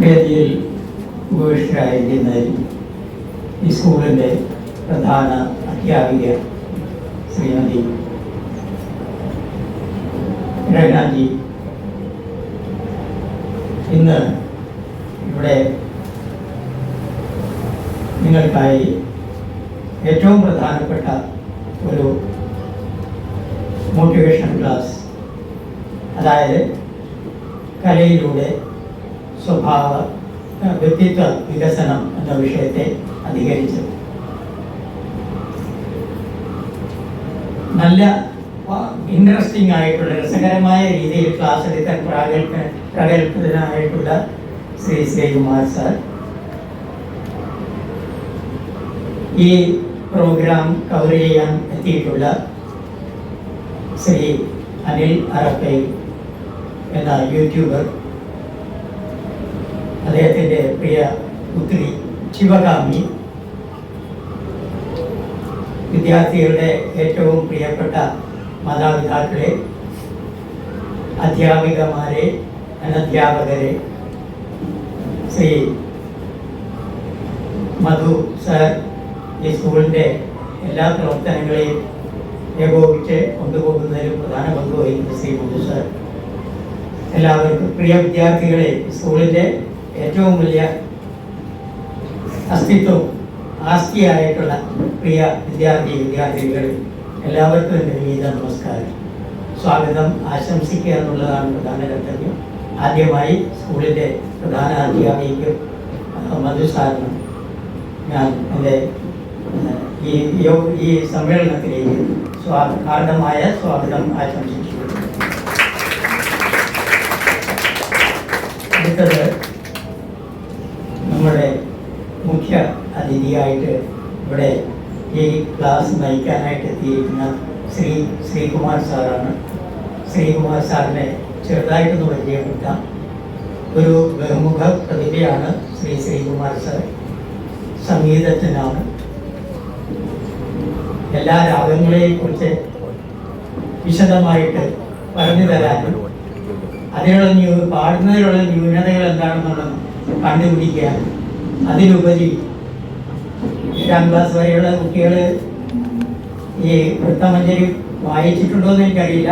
വേദിയിൽ ഉപവിഷ്ടരായിരിക്കുന്നതിൽ ഈ സ്കൂളിൻ്റെ പ്രധാന അധ്യാപിക ശ്രീമതി രഹ്നാജി ഇന്ന് ഇവിടെ നിങ്ങൾക്കായി ഏറ്റവും പ്രധാനപ്പെട്ട ഒരു മോട്ടിവേഷൻ ക്ലാസ്, അതായത് കലയിലൂടെ സ്വഭാവ വ്യക്തിത്വ വികസനം എന്ന വിഷയത്തെ അധികരിച്ചു. നല്ല ഇൻട്രസ്റ്റിംഗ് ആയിട്ടുള്ള രസകരമായ രീതിയിൽ ക്ലാസ് എടുക്കാൻ പ്രഗത്ഭനായിട്ടുള്ള ശ്രീ ശ്രീകുമാർ സാർ, ഈ പ്രോഗ്രാം കവർ ചെയ്യാൻ എത്തിയിട്ടുള്ള ശ്രീ അനിൽ അറപ്പൈ എന്ന യൂട്യൂബർ, അദ്ദേഹത്തിൻ്റെ പ്രിയ പുത്രി ശിവകാമി, വിദ്യാർത്ഥികളുടെ ഏറ്റവും പ്രിയപ്പെട്ട മാതാപിതാക്കളെ, അധ്യാപികമാരെ, അനധ്യാപകരെ, ശ്രീ മധു സർ, ഈ സ്കൂളിൻ്റെ എല്ലാ പ്രവർത്തനങ്ങളെയും ഏകോപിച്ച് കൊണ്ടുപോകുന്നതിൽ പ്രധാന പങ്ക് വഹിക്കുന്ന ശ്രീ മധു സർ, എല്ലാവർക്കും പ്രിയ വിദ്യാർത്ഥികളെ, സ്കൂളിൻ്റെ ഏറ്റവും വലിയ അസ്തിത്വം ആസ്തിയായിട്ടുള്ള പ്രിയ വിദ്യാർത്ഥികൾ എല്ലാവർക്കും എൻ്റെ വിനീത നമസ്കാരം. സ്വാഗതം ആശംസിക്കുക എന്നുള്ളതാണ് പ്രധാന കർത്തവ്യം. ആദ്യമായി സ്കൂളിൻ്റെ പ്രധാന അധ്യാപികയ്ക്കും മധു സാറിനും ഞാൻ എൻ്റെ ഈ സമ്മേളനത്തിലേക്ക് ഹാർദമായ സ്വാഗതം ആശംസിച്ചു. അടുത്തത് നമ്മുടെ മുഖ്യ അതിഥിയായിട്ട് ഇവിടെ ഈ ക്ലാസ് നയിക്കാനായിട്ട് എത്തിയിരിക്കുന്ന ശ്രീകുമാർ സാറാണ്. ശ്രീകുമാർ സാറിനെ ചെറുതായിട്ടൊന്ന് പരിചയപ്പെടുത്താം. ഒരു ബഹുമുഖ പ്രതിഭയാണ് ശ്രീകുമാർ സാർ. സംഗീതജ്ഞനാണ്. എല്ലാ രാഗങ്ങളെക്കുറിച്ച് വിശദമായിട്ട് പറഞ്ഞു തരാനും അതിനുള്ള പാടുന്നതിലുള്ള ന്യൂനതകൾ എന്താണെന്നുള്ളത് കണ്ടുപിടിക്കാൻ, അതിലുപരി 7ാം ക്ലാസ് വരെയുള്ള കുട്ടികൾ ഈ വൃത്തമഞ്ജരി വായിച്ചിട്ടുണ്ടോ എന്ന് എനിക്കറിയില്ല,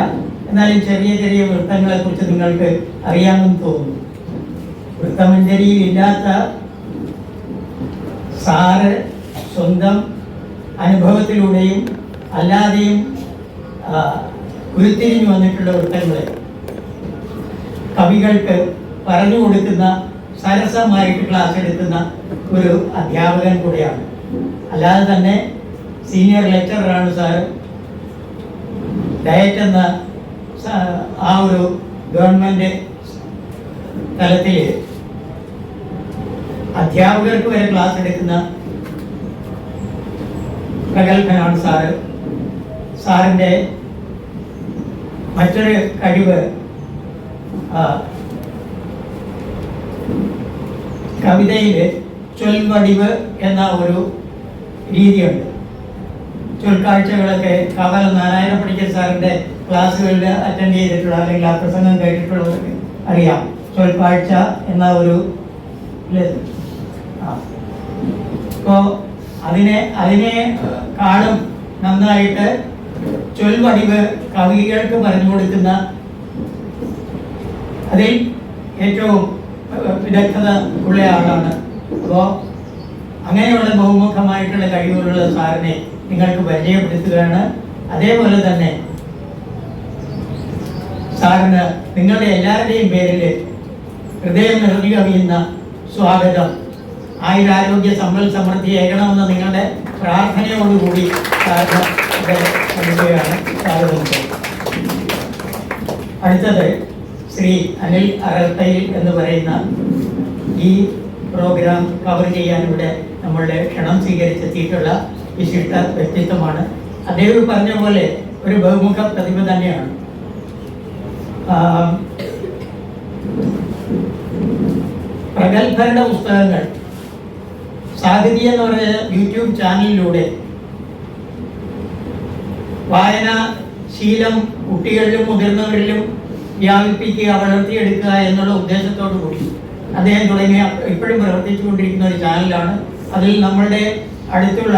എന്നാലും ചെറിയ ചെറിയ വൃത്തങ്ങളെക്കുറിച്ച് നിങ്ങൾക്ക് അറിയാമെന്ന് തോന്നുന്നു. വൃത്തമഞ്ജരിയിൽ ഇല്ലാത്ത സാറ് സ്വന്തം അനുഭവത്തിലൂടെയും അല്ലാതെയും ഉരുത്തിരിഞ്ഞു വന്നിട്ടുള്ള വൃത്തങ്ങളെ കവികൾക്ക് പറഞ്ഞു കൊടുക്കുന്ന, സരസമായിട്ട് ക്ലാസ് എടുക്കുന്ന ഒരു അധ്യാപകൻ കൂടെയാണ്. അല്ലാതെ തന്നെ സീനിയർ ലെക്ചറാണ് സാർ. ഡയറ്റ് എന്ന ആ ഒരു ഗവൺമെൻറ് തലത്തിൽ അധ്യാപകർക്ക് വരെ ക്ലാസ് എടുക്കുന്ന പ്രഗത്ഭനാണ് സാറ്. സാറിൻ്റെ മറ്റൊരു കഴിവ് കവിതയിൽ ചൊൽവടിവ് എന്ന ഒരു രീതിയുണ്ട്. ചൊൽക്കാഴ്ചകളൊക്കെ കവല നാരായണ പണിക്കർ സാറിൻ്റെ ക്ലാസ്സുകളിൽ അറ്റൻഡ് ചെയ്തിട്ടുള്ള അല്ലെങ്കിൽ ആ പ്രസംഗം കേട്ടിട്ടുള്ളവർക്ക് അറിയാം. ചൊൽപ്പാഴ്ച എന്ന ഒരു അപ്പോൾ അതിനെ കാണും നന്നായിട്ട് ചൊൽവടിവ് കവികൾക്ക് പറഞ്ഞു കൊടുക്കുന്ന, അതിൽ ഏറ്റവും വിദഗ്ധത ഉള്ള ആളാണ്. അപ്പോൾ അങ്ങനെയുള്ള ബഹുമുഖമായിട്ടുള്ള കഴിവുകളുള്ള സാറിനെ നിങ്ങൾക്ക് പരിചയപ്പെടുത്തുകയാണ്. അതേപോലെ തന്നെ സാറിന് നിങ്ങളുടെ എല്ലാവരുടെയും പേരിൽ ഹൃദയം നിറഞ്ഞു കവിയുന്ന സ്വാഗതം. ആയുരാരോഗ്യ സമ്പൽ സമൃദ്ധി ഏകണമെന്ന നിങ്ങളുടെ പ്രാർത്ഥനയോടുകൂടി നൽകുകയാണ് സ്വാഗതം. അടുത്തത് ശ്രീ അനിൽ അറത്തയിൽ എന്ന് പറയുന്ന ഈ പ്രോഗ്രാം കവർ ചെയ്യാൻ ഇവിടെ നമ്മളുടെ ക്ഷണം സ്വീകരിച്ചെത്തിയിട്ടുള്ള വിശിഷ്ട വ്യക്തിത്വമാണ്. അദ്ദേഹം പറഞ്ഞ പോലെ ഒരു ബഹുമുഖ പ്രതിഭ തന്നെയാണ്. പ്രഗത്ഭരുടെ പുസ്തകങ്ങൾ സാഹിതി എന്ന് പറഞ്ഞ യൂട്യൂബ് ചാനലിലൂടെ വായനാ ശീലം കുട്ടികളിലും മുതിർന്നവരിലും വ്യാപിപ്പിക്കുക, വളർത്തിയെടുക്കുക എന്നുള്ള ഉദ്ദേശത്തോടു കൂടി അദ്ദേഹം തുടങ്ങിയ ഇപ്പോഴും പ്രവർത്തിച്ചുകൊണ്ടിരിക്കുന്ന ഒരു ചാനലാണ്. അതിൽ നമ്മളുടെ അടുത്തുള്ള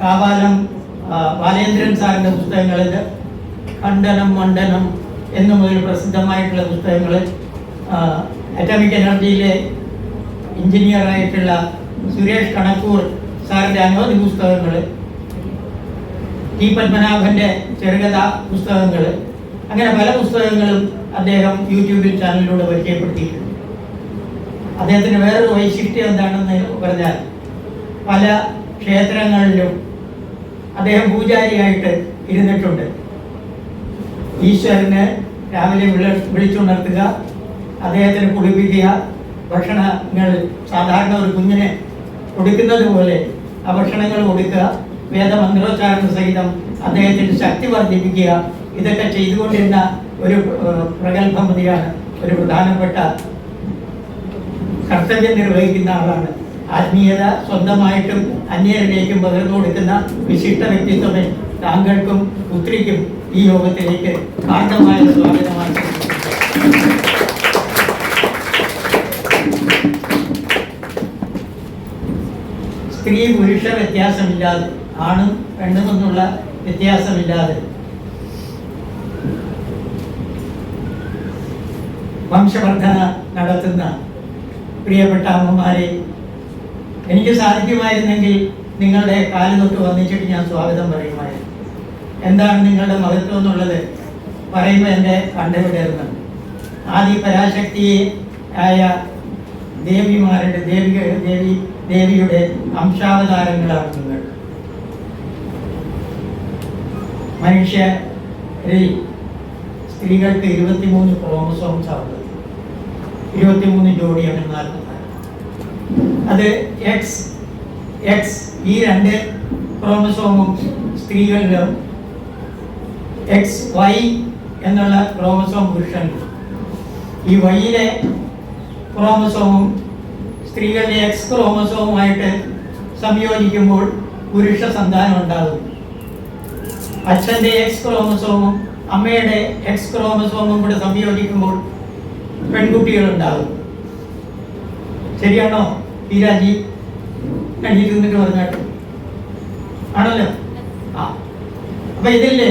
കാവാലം ബാലേന്ദ്രൻ സാറിൻ്റെ പുസ്തകങ്ങളിൽ ഖണ്ഡനം മണ്ഡനം എന്നു മുതൽ പ്രസിദ്ധമായിട്ടുള്ള പുസ്തകങ്ങൾ, അറ്റോമിക് എനർജിയിലെ എഞ്ചിനീയറായിട്ടുള്ള സുരേഷ് കണക്കൂർ സാറിൻ്റെ അനവധി പുസ്തകങ്ങൾ, ടി പത്മനാഭൻ്റെ ചെറുകഥാ പുസ്തകങ്ങൾ, അങ്ങനെ പല പുസ്തകങ്ങളും അദ്ദേഹം യൂട്യൂബിൽ ചാനലിലൂടെ പരിചയപ്പെടുത്തിയിട്ടുണ്ട്. അദ്ദേഹത്തിന് വേറൊരു വൈശിഷ്ട്യം എന്താണെന്ന് പറഞ്ഞാൽ പല ക്ഷേത്രങ്ങളിലും അദ്ദേഹം പൂജാരിയായിട്ട് ഇരുന്നിട്ടുണ്ട്. ഈശ്വരന് രാവിലെ വിളിച്ചുണർത്തുക, അദ്ദേഹത്തിന് കുളിപ്പിക്കുക, ഭക്ഷണങ്ങൾ സാധാരണ ഒരു കുഞ്ഞിനെ കൊടുക്കുന്നത് പോലെ ആ ഭക്ഷണങ്ങൾ കൊടുക്കുക, വേദമന്ത്രോച്ചാരണ സഹിതം അദ്ദേഹത്തിൻ്റെ ശക്തി വർദ്ധിപ്പിക്കുക, ഇതൊക്കെ ചെയ്തുകൊണ്ടിരുന്ന ഒരു പ്രഗത്ഭമതിയാണ്. ഒരു പ്രധാനപ്പെട്ട കർത്തവ്യം നിർവഹിക്കുന്ന ആളാണ്. ആത്മീയത സ്വന്തമായിട്ടും അന്യരിലേക്കും പകർന്നു കൊടുക്കുന്ന വിശിഷ്ട വ്യക്തിത്വമേ താങ്കൾക്കും പുത്രിക്കും ഈ യോഗത്തിലേക്ക് കാരണമായ സ്വാഗതമാണ്. സ്ത്രീ പുരുഷ വ്യത്യാസമില്ലാതെ, ആണും പെണ്ണുമെന്നുള്ള വ്യത്യാസമില്ലാതെ വംശവർദ്ധന നടത്തുന്ന പ്രിയപ്പെട്ട അമ്മമാരെ, എനിക്ക് സാധിക്കുമായിരുന്നെങ്കിൽ നിങ്ങളുടെ കാല് തൊട്ട് വന്നിച്ചിട്ട് ഞാൻ സ്വാഗതം പറയുമായിരുന്നു. എന്താണ് നിങ്ങളുടെ മഹത്വം എന്നുള്ളത് പറയുമ്പോൾ എൻ്റെ കണ്ടുവിടരുന്നു. ആദി പരാശക്തിയെ ആയ ദേവിമാരുടെ ദേവിയുടെ അംശാവതാരങ്ങളാണ് നിങ്ങൾ. മനുഷ്യരിൽ സ്ത്രീകൾക്ക് 23 ക്രോമസോംസ് ആവുന്നത്, 23 ജോഡിയാണ്. 44 അത് എക്സ് ഈ 2 ക്രോമസോമും സ്ത്രീകളിലും XY എന്നുള്ള ക്രോമസോം പുരുഷനിലും. ഈ വൈയിലെ ക്രോമസോമും സ്ത്രീകളുടെ X ക്രോമസോമുമായിട്ട് സംയോജിക്കുമ്പോൾ പുരുഷ സന്താനം ഉണ്ടാകും. അച്ഛൻ്റെ X ക്രോമസോമും അമ്മയുടെ X ക്രോമസോമും കൂടെ സംയോജിക്കുമ്പോൾ പെൺകുട്ടികളുണ്ടാകും. ശരിയാണോ ഈരാജി? കണ്ടിട്ട് പറഞ്ഞാട്ട് ആണല്ലോ. അപ്പൊ ഇതില്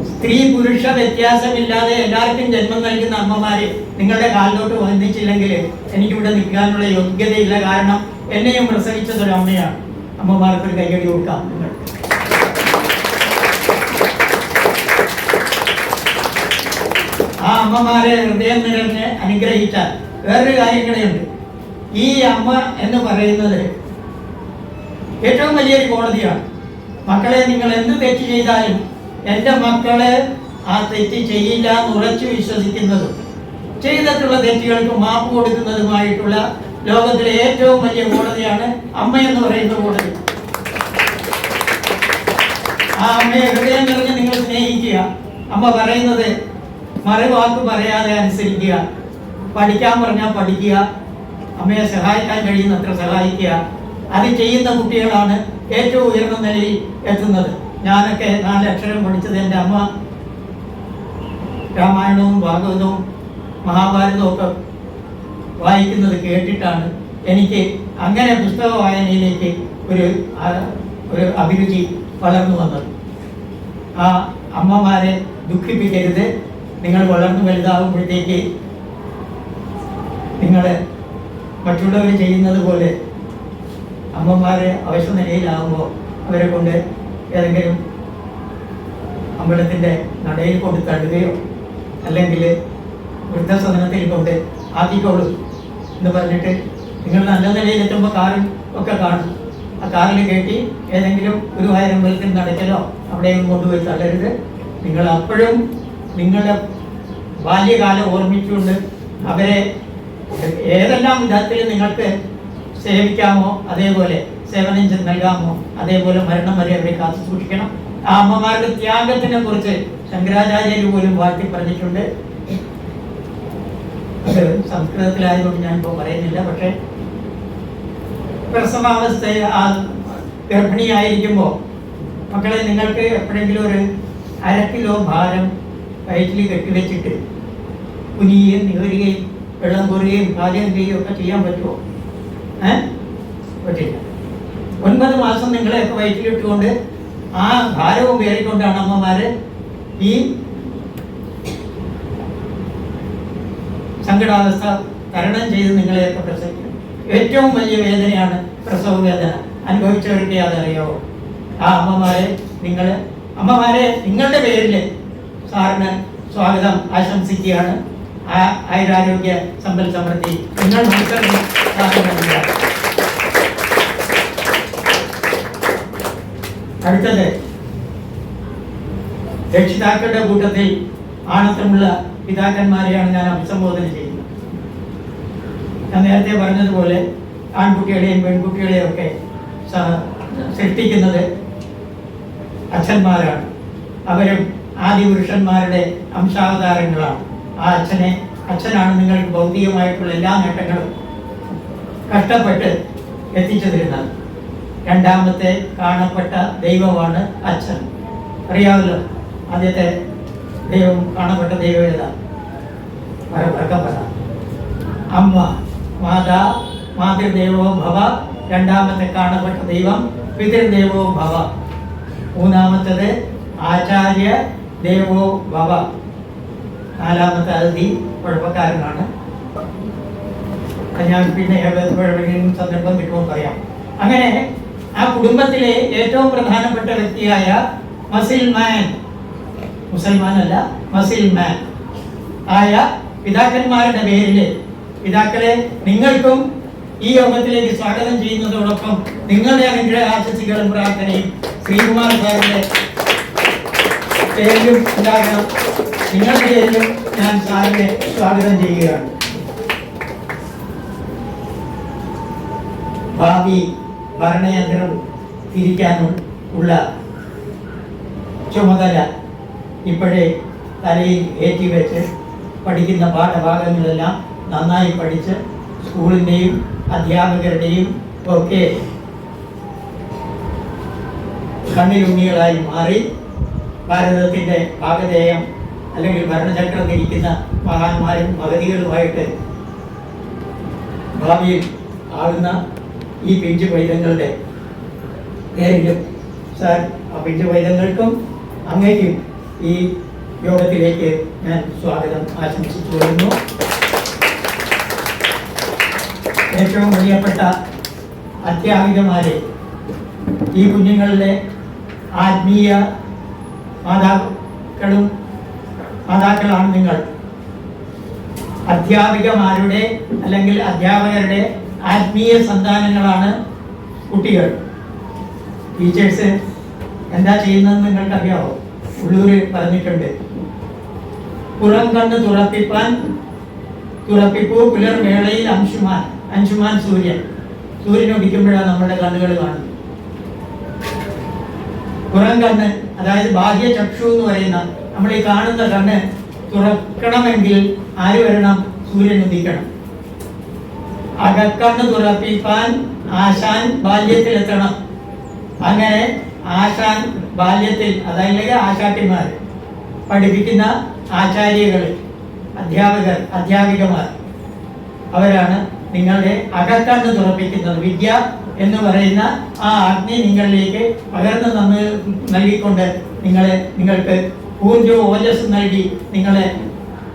സ്ത്രീ പുരുഷ വ്യത്യാസമില്ലാതെ എല്ലാവർക്കും ജന്മം നൽകുന്ന അമ്മമാര് നിങ്ങളുടെ കാലിലോട്ട് വന്നിച്ചില്ലെങ്കിൽ എനിക്കിവിടെ നിൽക്കാനുള്ള യോഗ്യതയില്ല. കാരണം എന്നെയും പ്രസവിച്ചതൊരു അമ്മയാണ്. അമ്മമാർക്കൊരു കൈയടി കൊടുക്കാം. നിങ്ങൾ ആ അമ്മമാരെ ഹൃദയം നിറഞ്ഞ് അനുഗ്രഹിച്ചാൽ വേറൊരു കാര്യം കൂടെയുണ്ട്. ഈ അമ്മ എന്ന് പറയുന്നത് ഏറ്റവും വലിയൊരു കോടതിയാണ്. മക്കളെ, നിങ്ങൾ എന്ത് തെറ്റ് ചെയ്താലും എൻ്റെ മക്കളെ ആ തെറ്റ് ചെയ്യില്ല എന്ന് ഉറച്ചു വിശ്വസിക്കുന്നതും ചെയ്തിട്ടുള്ള തെറ്റുകൾക്ക് മാപ്പ് കൊടുക്കുന്നതുമായിട്ടുള്ള ലോകത്തിലെ ഏറ്റവും വലിയ കോടതിയാണ് അമ്മ എന്ന് പറയുന്ന കോടതി. ആ അമ്മയെ ഹൃദയം നിറഞ്ഞ് നിങ്ങൾ സ്നേഹിക്കുക. അമ്മ പറയുന്നത് മറുവാക്ക് പറയാതെ അനുസരിക്കുക. പഠിക്കാൻ പറഞ്ഞാൽ പഠിക്കുക. അമ്മയെ സഹായിക്കാൻ കഴിയുന്നത്ര സഹായിക്കുക. അത് ചെയ്യുന്ന കുട്ടികളാണ് ഏറ്റവും ഉയർന്ന നിലയിൽ എത്തുന്നത്. ഞാനൊക്കെ 4 അക്ഷരം പഠിച്ചത് എൻ്റെ അമ്മ രാമായണവും ഭാഗവതവും മഹാഭാരതവും ഒക്കെ വായിക്കുന്നത് കേട്ടിട്ടാണ് എനിക്ക് അങ്ങനെ പുസ്തക വായനയിലേക്ക് ഒരു അഭിരുചി വളർന്നു വന്നത്. ആ അമ്മമാരെ ദുഃഖിപ്പിക്കരുത്. നിങ്ങൾ വളർന്നു വലുതാകുമ്പോഴത്തേക്ക് നിങ്ങൾ മറ്റുള്ളവർ ചെയ്യുന്നത് പോലെ അമ്മമാരെ അവശ നിലയിലാകുമ്പോൾ അവരെ കൊണ്ട് ഏതെങ്കിലും അമ്പലത്തിൻ്റെ നടയിൽ കൊണ്ട് തള്ളുകയോ അല്ലെങ്കിൽ വൃദ്ധസദനത്തിൽ കൊണ്ട് ആക്കിക്കോളൂ എന്ന് പറഞ്ഞിട്ട് നിങ്ങൾ നല്ല നിലയിലെത്തുമ്പോൾ കാറും ഒക്കെ കാണും. ആ കാറിൽ കയറ്റി ഏതെങ്കിലും ഗുരുവായൂരമ്പലത്തിൽ നടക്കലോ അവിടെയും കൊണ്ടുപോയി തള്ളരുത്. നിങ്ങൾ അപ്പോഴും നിങ്ങളുടെ ബാല്യകാലം ഓർമ്മിച്ചുകൊണ്ട് അവരെ ഏതെല്ലാം വിധത്തിൽ നിങ്ങൾക്ക് സേവിക്കാമോ അതേപോലെ സേവനം നൽകാമോ അതേപോലെ മരണം വരെ അവരെ കാത്തു സൂക്ഷിക്കണം. ആ അമ്മമാരുടെ ത്യാഗത്തിനെ കുറിച്ച് ശങ്കരാചാര്യർ പോലും വാഴ്ത്തി പറഞ്ഞിട്ടുണ്ട്. അത് സംസ്കൃതത്തിലായതുകൊണ്ട് ഞാനിപ്പോൾ പറയുന്നില്ല. പക്ഷേ പ്രസവാവസ്ഥയിൽ ആ ഗർഭിണിയായിരിക്കുമ്പോൾ മക്കളെ നിങ്ങൾക്ക് എപ്പോഴെങ്കിലും ഒരു 1/2 കിലോ ഭാരം വയറ്റിൽ കെട്ടിവെച്ചിട്ട് കുനിയുകയും നിവരുകയും വെള്ളം കോരുകയും പാചകം ചെയ്യുകയും ഒക്കെ ചെയ്യാൻ പറ്റുമോ? പറ്റില്ല. 9 മാസം നിങ്ങളെയൊക്കെ വയറ്റിലിട്ടുകൊണ്ട് ആ ഭാരവും കയറിക്കൊണ്ടാണ് അമ്മമാര് ഈ സങ്കടാവസ്ഥ തരണം ചെയ്ത് നിങ്ങളെയൊക്കെ പ്രസവിക്കുന്നത്. ഏറ്റവും വലിയ വേദനയാണ് പ്രസവ വേദന. അനുഭവിച്ചവർക്ക് അതറിയാവോ? ആ അമ്മമാരെ നിങ്ങളുടെ പേരിൽ സാറിന് സ്വാഗതം ആശംസിക്കുകയാണ്. ആയുരാരോഗ്യ സമ്പൽ സമൃദ്ധി നിങ്ങൾ അടുത്തത് രക്ഷിതാക്കളുടെ കൂട്ടത്തിൽ ആണത്തമുള്ള പിതാക്കന്മാരെയാണ് ഞാൻ അഭിസംബോധന ചെയ്യുന്നത്. ഞാൻ നേരത്തെ പറഞ്ഞതുപോലെ ആൺകുട്ടികളെയും പെൺകുട്ടികളെയും ഒക്കെ സൃഷ്ടിക്കുന്നത് അച്ഛന്മാരാണ്. അവരും ആദിപുരുഷന്മാരുടെ അംശാവതാരങ്ങളാണ്. ആ അച്ഛനാണ് നിങ്ങൾക്ക് ഭൗതികമായിട്ടുള്ള എല്ലാ നേട്ടങ്ങളും കഷ്ടപ്പെട്ട് എത്തിച്ചു തരുന്നത്. രണ്ടാമത്തെ കാണപ്പെട്ട ദൈവമാണ് അച്ഛൻ. അറിയാമല്ലോ, ആദ്യത്തെ ദൈവം കാണപ്പെട്ട ദൈവം ഏതാ? വർക്കപ്പന. അമ്മ മാതൃദേവോ ഭവ. രണ്ടാമത്തെ കാണപ്പെട്ട ദൈവം പിതൃദേവോ ഭവ. മൂന്നാമത്തത് ആചാര്യ ദേവോ ഭവ. നാലാമത്തെ അതിഥി കുഴപ്പക്കാരനാണ്. ഞാൻ പിന്നെ എപ്പോഴെങ്കിലും സന്ദർഭം കിട്ടുമ്പോൾ പറയാം. അങ്ങനെ ആ കുടുംബത്തിലെ ഏറ്റവും പ്രധാനപ്പെട്ട വ്യക്തിയായ മുസൽമാനല്ല മസിൽമാൻ ആയ പിതാക്കന്മാരുടെ പേരിൽ പിതാക്കളെ നിങ്ങൾക്കും ഈ യോഗത്തിലേക്ക് സ്വാഗതം ചെയ്യുന്നതോടൊപ്പം നിങ്ങളുടെ അനുഗ്രഹ ആശംസകളും പ്രാർത്ഥനയും ശ്രീകുമാർ സാറിന്റെ പേരിലും ഉണ്ടാകണം. നിങ്ങളുടെ പേരിലും ഞാൻ സാറിനെ സ്വാഗതം ചെയ്യുകയാണ്. ഭാവി ഭരണയന്ത്രം തിരിക്കാനും ഉള്ള ചുമതല ഇപ്പോഴേ തലയിൽ ഏറ്റിവെച്ച് പഠിക്കുന്ന പാഠഭാഗങ്ങളെല്ലാം നന്നായി പഠിച്ച് സ്കൂളിൻ്റെയും അധ്യാപകരുടെയും ഒക്കെ കണ്ണിലുണ്ണികളായി മാറി ഭാരതത്തിൻ്റെ ഭാഗധേയം അല്ലെങ്കിൽ ഭരണചക്രം തിരിക്കുന്ന മഹാന്മാരും മഹതികളുമായിട്ട് ഭാവിയിൽ ആകുന്ന ഈ പിഞ്ചു പൈതങ്ങളുടെ പേരിലും സാർ ആ പിഞ്ചു പൈതങ്ങൾക്കും അങ്ങേക്കും ഈ യോഗത്തിലേക്ക് ഞാൻ സ്വാഗതം ആശംസിച്ചു വരുന്നു. ഏറ്റവും പ്രിയപ്പെട്ട അധ്യാപികമാരെ, ഈ കുഞ്ഞുങ്ങളുടെ ആത്മീയ മാതാക്കളാണ് നിങ്ങൾ. അധ്യാപികമാരുടെ അല്ലെങ്കിൽ അധ്യാപകരുടെ ആത്മീയ സന്താനങ്ങളാണ് കുട്ടികൾ. ടീച്ചേഴ്സ് എന്താ ചെയ്യുന്നതെന്ന് നിങ്ങൾക്കറിയാവോ? ഉള്ളൂര് പറഞ്ഞിട്ടുണ്ട്, പുറം കണ്ണ് തുറപ്പിപ്പൂ പുലർവേളയിൽ അംശുമാൻ സൂര്യൻ ഉദിക്കുമ്പോഴാണ് നമ്മുടെ കണ്ണുകൾ കാണുന്നത്. പുറം കണ്ണ്, അതായത് ബാഹ്യ ചക്ഷു എന്ന് പറയുന്ന നമ്മൾ ഈ കാണുന്ന കണ്ണ് തുറക്കണമെങ്കിൽ ആര് വരണം? സൂര്യൻ ഉദിക്കണം. അകക്കണ്ണ് തുറപ്പിക്കാൻ ആശാൻ ബാല്യത്തിലെത്തണം. അങ്ങനെ ആശാൻ ബാല്യത്തിൽ, അതായത് ആശാട്ടിമാർ പഠിപ്പിക്കുന്ന ആചാര്യകൾ, അധ്യാപകർ, അധ്യാപികമാർ, അവരാണ് നിങ്ങളുടെ അകക്കണ്ണ് തുറപ്പിക്കുന്നത്. വിദ്യ എന്ന് പറയുന്ന ആ അഗ്നി നിങ്ങളിലേക്ക് പകർന്നു നൽകിക്കൊണ്ട് നിങ്ങൾക്ക് ഊർജവും ഓജസ്സും നൽകി നിങ്ങളെ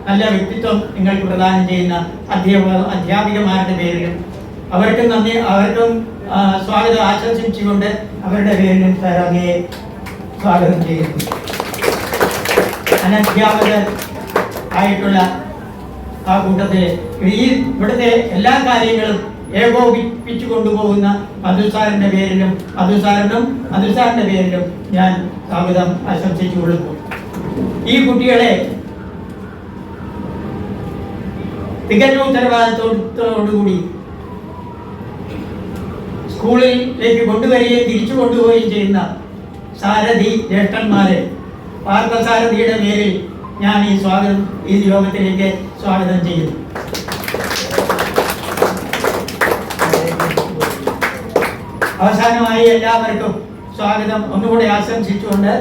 നല്ല വ്യക്തിത്വം നിങ്ങൾക്ക് പ്രദാനം ചെയ്യുന്ന അധ്യാപികമാരുടെ പേരിലും അവർക്കും സ്വാഗതം ആശംസിച്ചുകൊണ്ട് അവരുടെ പേരിലും സാർ അങ്ങയെ സ്വാഗതം ചെയ്യുന്നു. അനധ്യാപകർ ആയിട്ടുള്ള ആ കൂട്ടത്തിൽ ഇവിടുത്തെ എല്ലാ കാര്യങ്ങളും ഏകോപിപ്പിച്ചു കൊണ്ടുപോകുന്ന മധുസാറിന്റെ പേരിലും മധുസാറിന്റെ പേരിലും ഞാൻ സ്വാഗതം ആശംസിച്ചു കൊള്ളുന്നു. ഈ കുട്ടികളെ തികഞ്ഞ ഉത്തരവാദിത്വത്തോടുകൂടി സ്കൂളിലേക്ക് കൊണ്ടുവരികയും തിരിച്ചു കൊണ്ടുപോവുകയും ചെയ്യുന്ന സാരഥി ജ്യേഷ്ഠന്മാരെ പാർത്ഥസാരഥിയുടെ പേരിൽ ഞാൻ ഈ യോഗത്തിലേക്ക് സ്വാഗതം ചെയ്യുന്നു. അവസാനമായി എല്ലാവർക്കും സ്വാഗതം ഒന്നുകൂടെ ആശംസിച്ചുകൊണ്ട്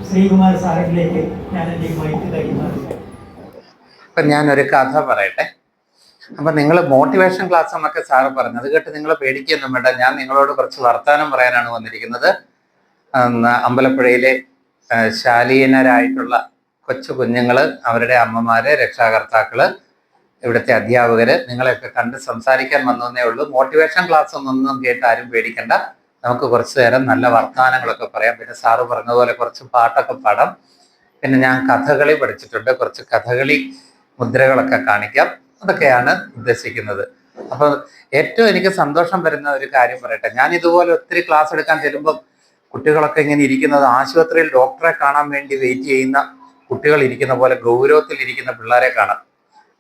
ശ്രീകുമാർ സാറിലേക്ക് ഞാൻ എൻ്റെ മൈക്ക് കൈമാറുന്നു. ഇപ്പം ഞാനൊരു കഥ പറയട്ടെ. അപ്പം നിങ്ങൾ മോട്ടിവേഷൻ ക്ലാസ് എന്നൊക്കെ സാറ് പറഞ്ഞു, അത് കേട്ട് നിങ്ങൾ പേടിക്കൊന്നും വേണ്ട. ഞാൻ നിങ്ങളോട് കുറച്ച് വർത്തമാനം പറയാനാണ് വന്നിരിക്കുന്നത്. അമ്പലപ്പുഴയിലെ ശാലീനരായിട്ടുള്ള കൊച്ചു കുഞ്ഞുങ്ങൾ, അവരുടെ അമ്മമാര്, രക്ഷാകർത്താക്കള്, ഇവിടുത്തെ അധ്യാപകര്, നിങ്ങളെയൊക്കെ കണ്ട് സംസാരിക്കാൻ വന്നേ ഉള്ളൂ. മോട്ടിവേഷൻ ക്ലാസ് ഒന്നും കേട്ട് ആരും പേടിക്കണ്ട. നമുക്ക് കുറച്ച് നേരം നല്ല വർത്തമാനങ്ങളൊക്കെ പറയാം. പിന്നെ സാറ് പറഞ്ഞതുപോലെ കുറച്ച് പാട്ടൊക്കെ പാടാം. പിന്നെ ഞാൻ കഥകളി പഠിച്ചിട്ടുണ്ട്, കുറച്ച് കഥകളി മുദ്രകളൊക്കെ കാണിക്കാം. അതൊക്കെയാണ് ഉദ്ദേശിക്കുന്നത്. അപ്പൊ ഏറ്റവും എനിക്ക് സന്തോഷം വരുന്ന ഒരു കാര്യം പറയട്ടെ. ഞാൻ ഇതുപോലെ ഒത്തിരി ക്ലാസ് എടുക്കാൻ ചെല്ലുമ്പം കുട്ടികളൊക്കെ ഇങ്ങനെ ഇരിക്കുന്നത് ആശുപത്രിയിൽ ഡോക്ടറെ കാണാൻ വേണ്ടി വെയിറ്റ് ചെയ്യുന്ന കുട്ടികൾ ഇരിക്കുന്ന പോലെ ഗൗരവത്തിൽ ഇരിക്കുന്ന പിള്ളേരെ കാണാം.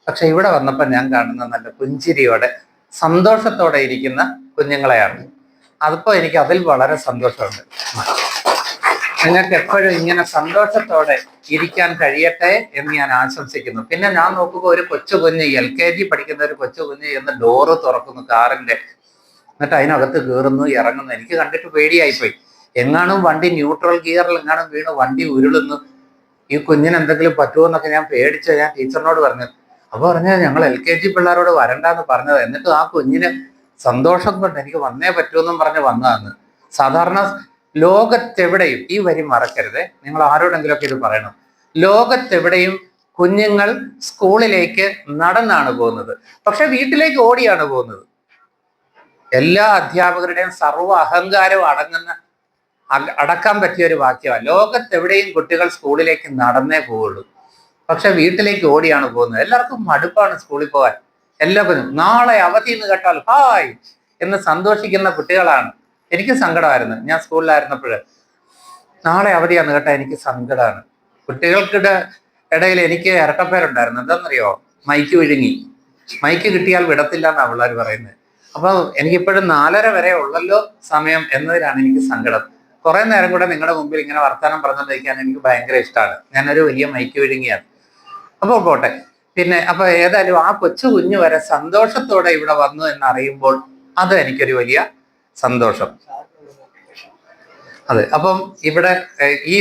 പക്ഷെ ഇവിടെ വന്നപ്പോൾ ഞാൻ കാണുന്ന നല്ല പുഞ്ചിരിയോടെ സന്തോഷത്തോടെ ഇരിക്കുന്ന കുഞ്ഞുങ്ങളെയാണ്. അതിപ്പോൾ എനിക്ക് അതിൽ വളരെ സന്തോഷമുണ്ട്. നിങ്ങൾക്ക് എപ്പോഴും ഇങ്ങനെ സന്തോഷത്തോടെ ഇരിക്കാൻ കഴിയട്ടെ എന്ന് ഞാൻ ആശംസിക്കുന്നു. പിന്നെ ഞാൻ നോക്കുമ്പോൾ ഒരു കൊച്ചു കുഞ്ഞ്, LKG പഠിക്കുന്ന ഒരു കൊച്ചു കുഞ്ഞ് എന്ന് ഡോറ് തുറക്കുന്നു കാറിന്റെ, എന്നിട്ട് അതിനകത്ത് കയറുന്നു ഇറങ്ങുന്നു. എനിക്ക് കണ്ടിട്ട് പേടിയായിപ്പോയി. എങ്ങാനും വണ്ടി ന്യൂട്രൽ ഗിയറിൽ എങ്ങാനും വീണ് വണ്ടി ഉരുളുന്നു, ഈ കുഞ്ഞിന് എന്തെങ്കിലും പറ്റുമോ എന്നൊക്കെ ഞാൻ പേടിച്ച് ഞാൻ ടീച്ചറിനോട് പറഞ്ഞു. അപ്പോൾ പറഞ്ഞത് ഞങ്ങൾ LKG പിള്ളേരോട് വരണ്ടെന്ന് പറഞ്ഞത്. എന്നിട്ട് ആ കുഞ്ഞിന് സന്തോഷം കൊണ്ട് എനിക്ക് വന്നേ പറ്റുമെന്നും പറഞ്ഞ് വന്നതാണ്. സാധാരണ ലോകത്തെവിടെയും, ഈ വരി മറക്കരുത്, നിങ്ങൾ ആരോടെങ്കിലുമൊക്കെ ഇത് പറയണം, ലോകത്തെവിടെയും കുഞ്ഞുങ്ങൾ സ്കൂളിലേക്ക് നടന്നാണ് പോകുന്നത്, പക്ഷെ വീട്ടിലേക്ക് ഓടിയാണ് പോകുന്നത്. എല്ലാ അധ്യാപകരുടെയും സർവ്വ അഹങ്കാരവും അടക്കാൻ പറ്റിയ ഒരു വാക്യമാണ്. ലോകത്തെവിടെയും കുട്ടികൾ സ്കൂളിലേക്ക് നടന്നേ പോവുള്ളൂ, പക്ഷെ വീട്ടിലേക്ക് ഓടിയാണ് പോകുന്നത്. എല്ലാവർക്കും മടുപ്പാണ് സ്കൂളിൽ പോകാൻ. എല്ലാവരും നാളെ അവധി എന്ന് കേട്ടാൽ ഹായ് എന്ന് സന്തോഷിക്കുന്ന കുട്ടികളാണ്. എനിക്ക് സങ്കടമായിരുന്നു. ഞാൻ സ്കൂളിലായിരുന്നപ്പോൾ നാളെ അവധിയാന്ന് കേട്ടാൽ എനിക്ക് സങ്കടമാണ്. കുട്ടികൾക്കിടെ ഇടയിൽ എനിക്ക് ഇരട്ടപ്പേരുണ്ടായിരുന്നു. എന്താണെന്നറിയോ? മൈക്ക് വിഴുങ്ങി. മൈക്ക് കിട്ടിയാൽ വിടത്തില്ല എന്നാണ് പിള്ളേർ പറയുന്നത്. അപ്പോൾ എനിക്കിപ്പോഴും 4:30 വരെ ഉള്ളല്ലോ സമയം എന്നതിലാണ് എനിക്ക് സങ്കടം. കുറെ നേരം കൂടെ നിങ്ങളുടെ മുമ്പിൽ ഇങ്ങനെ വർത്തമാനം പറഞ്ഞുകൊണ്ടിരിക്കാൻ എനിക്ക് ഭയങ്കര ഇഷ്ടമാണ്. ഞാനൊരു വലിയ മൈക്ക് വിഴുങ്ങിയാണ്. അപ്പോൾ പോട്ടെ. പിന്നെ അപ്പൊ ഏതായാലും ആ കൊച്ചു കുഞ്ഞു വരെ സന്തോഷത്തോടെ ഇവിടെ വന്നു എന്നറിയുമ്പോൾ അത് എനിക്കൊരു വലിയ സന്തോഷം. അതെ. അപ്പം ഇവിടെ ഈ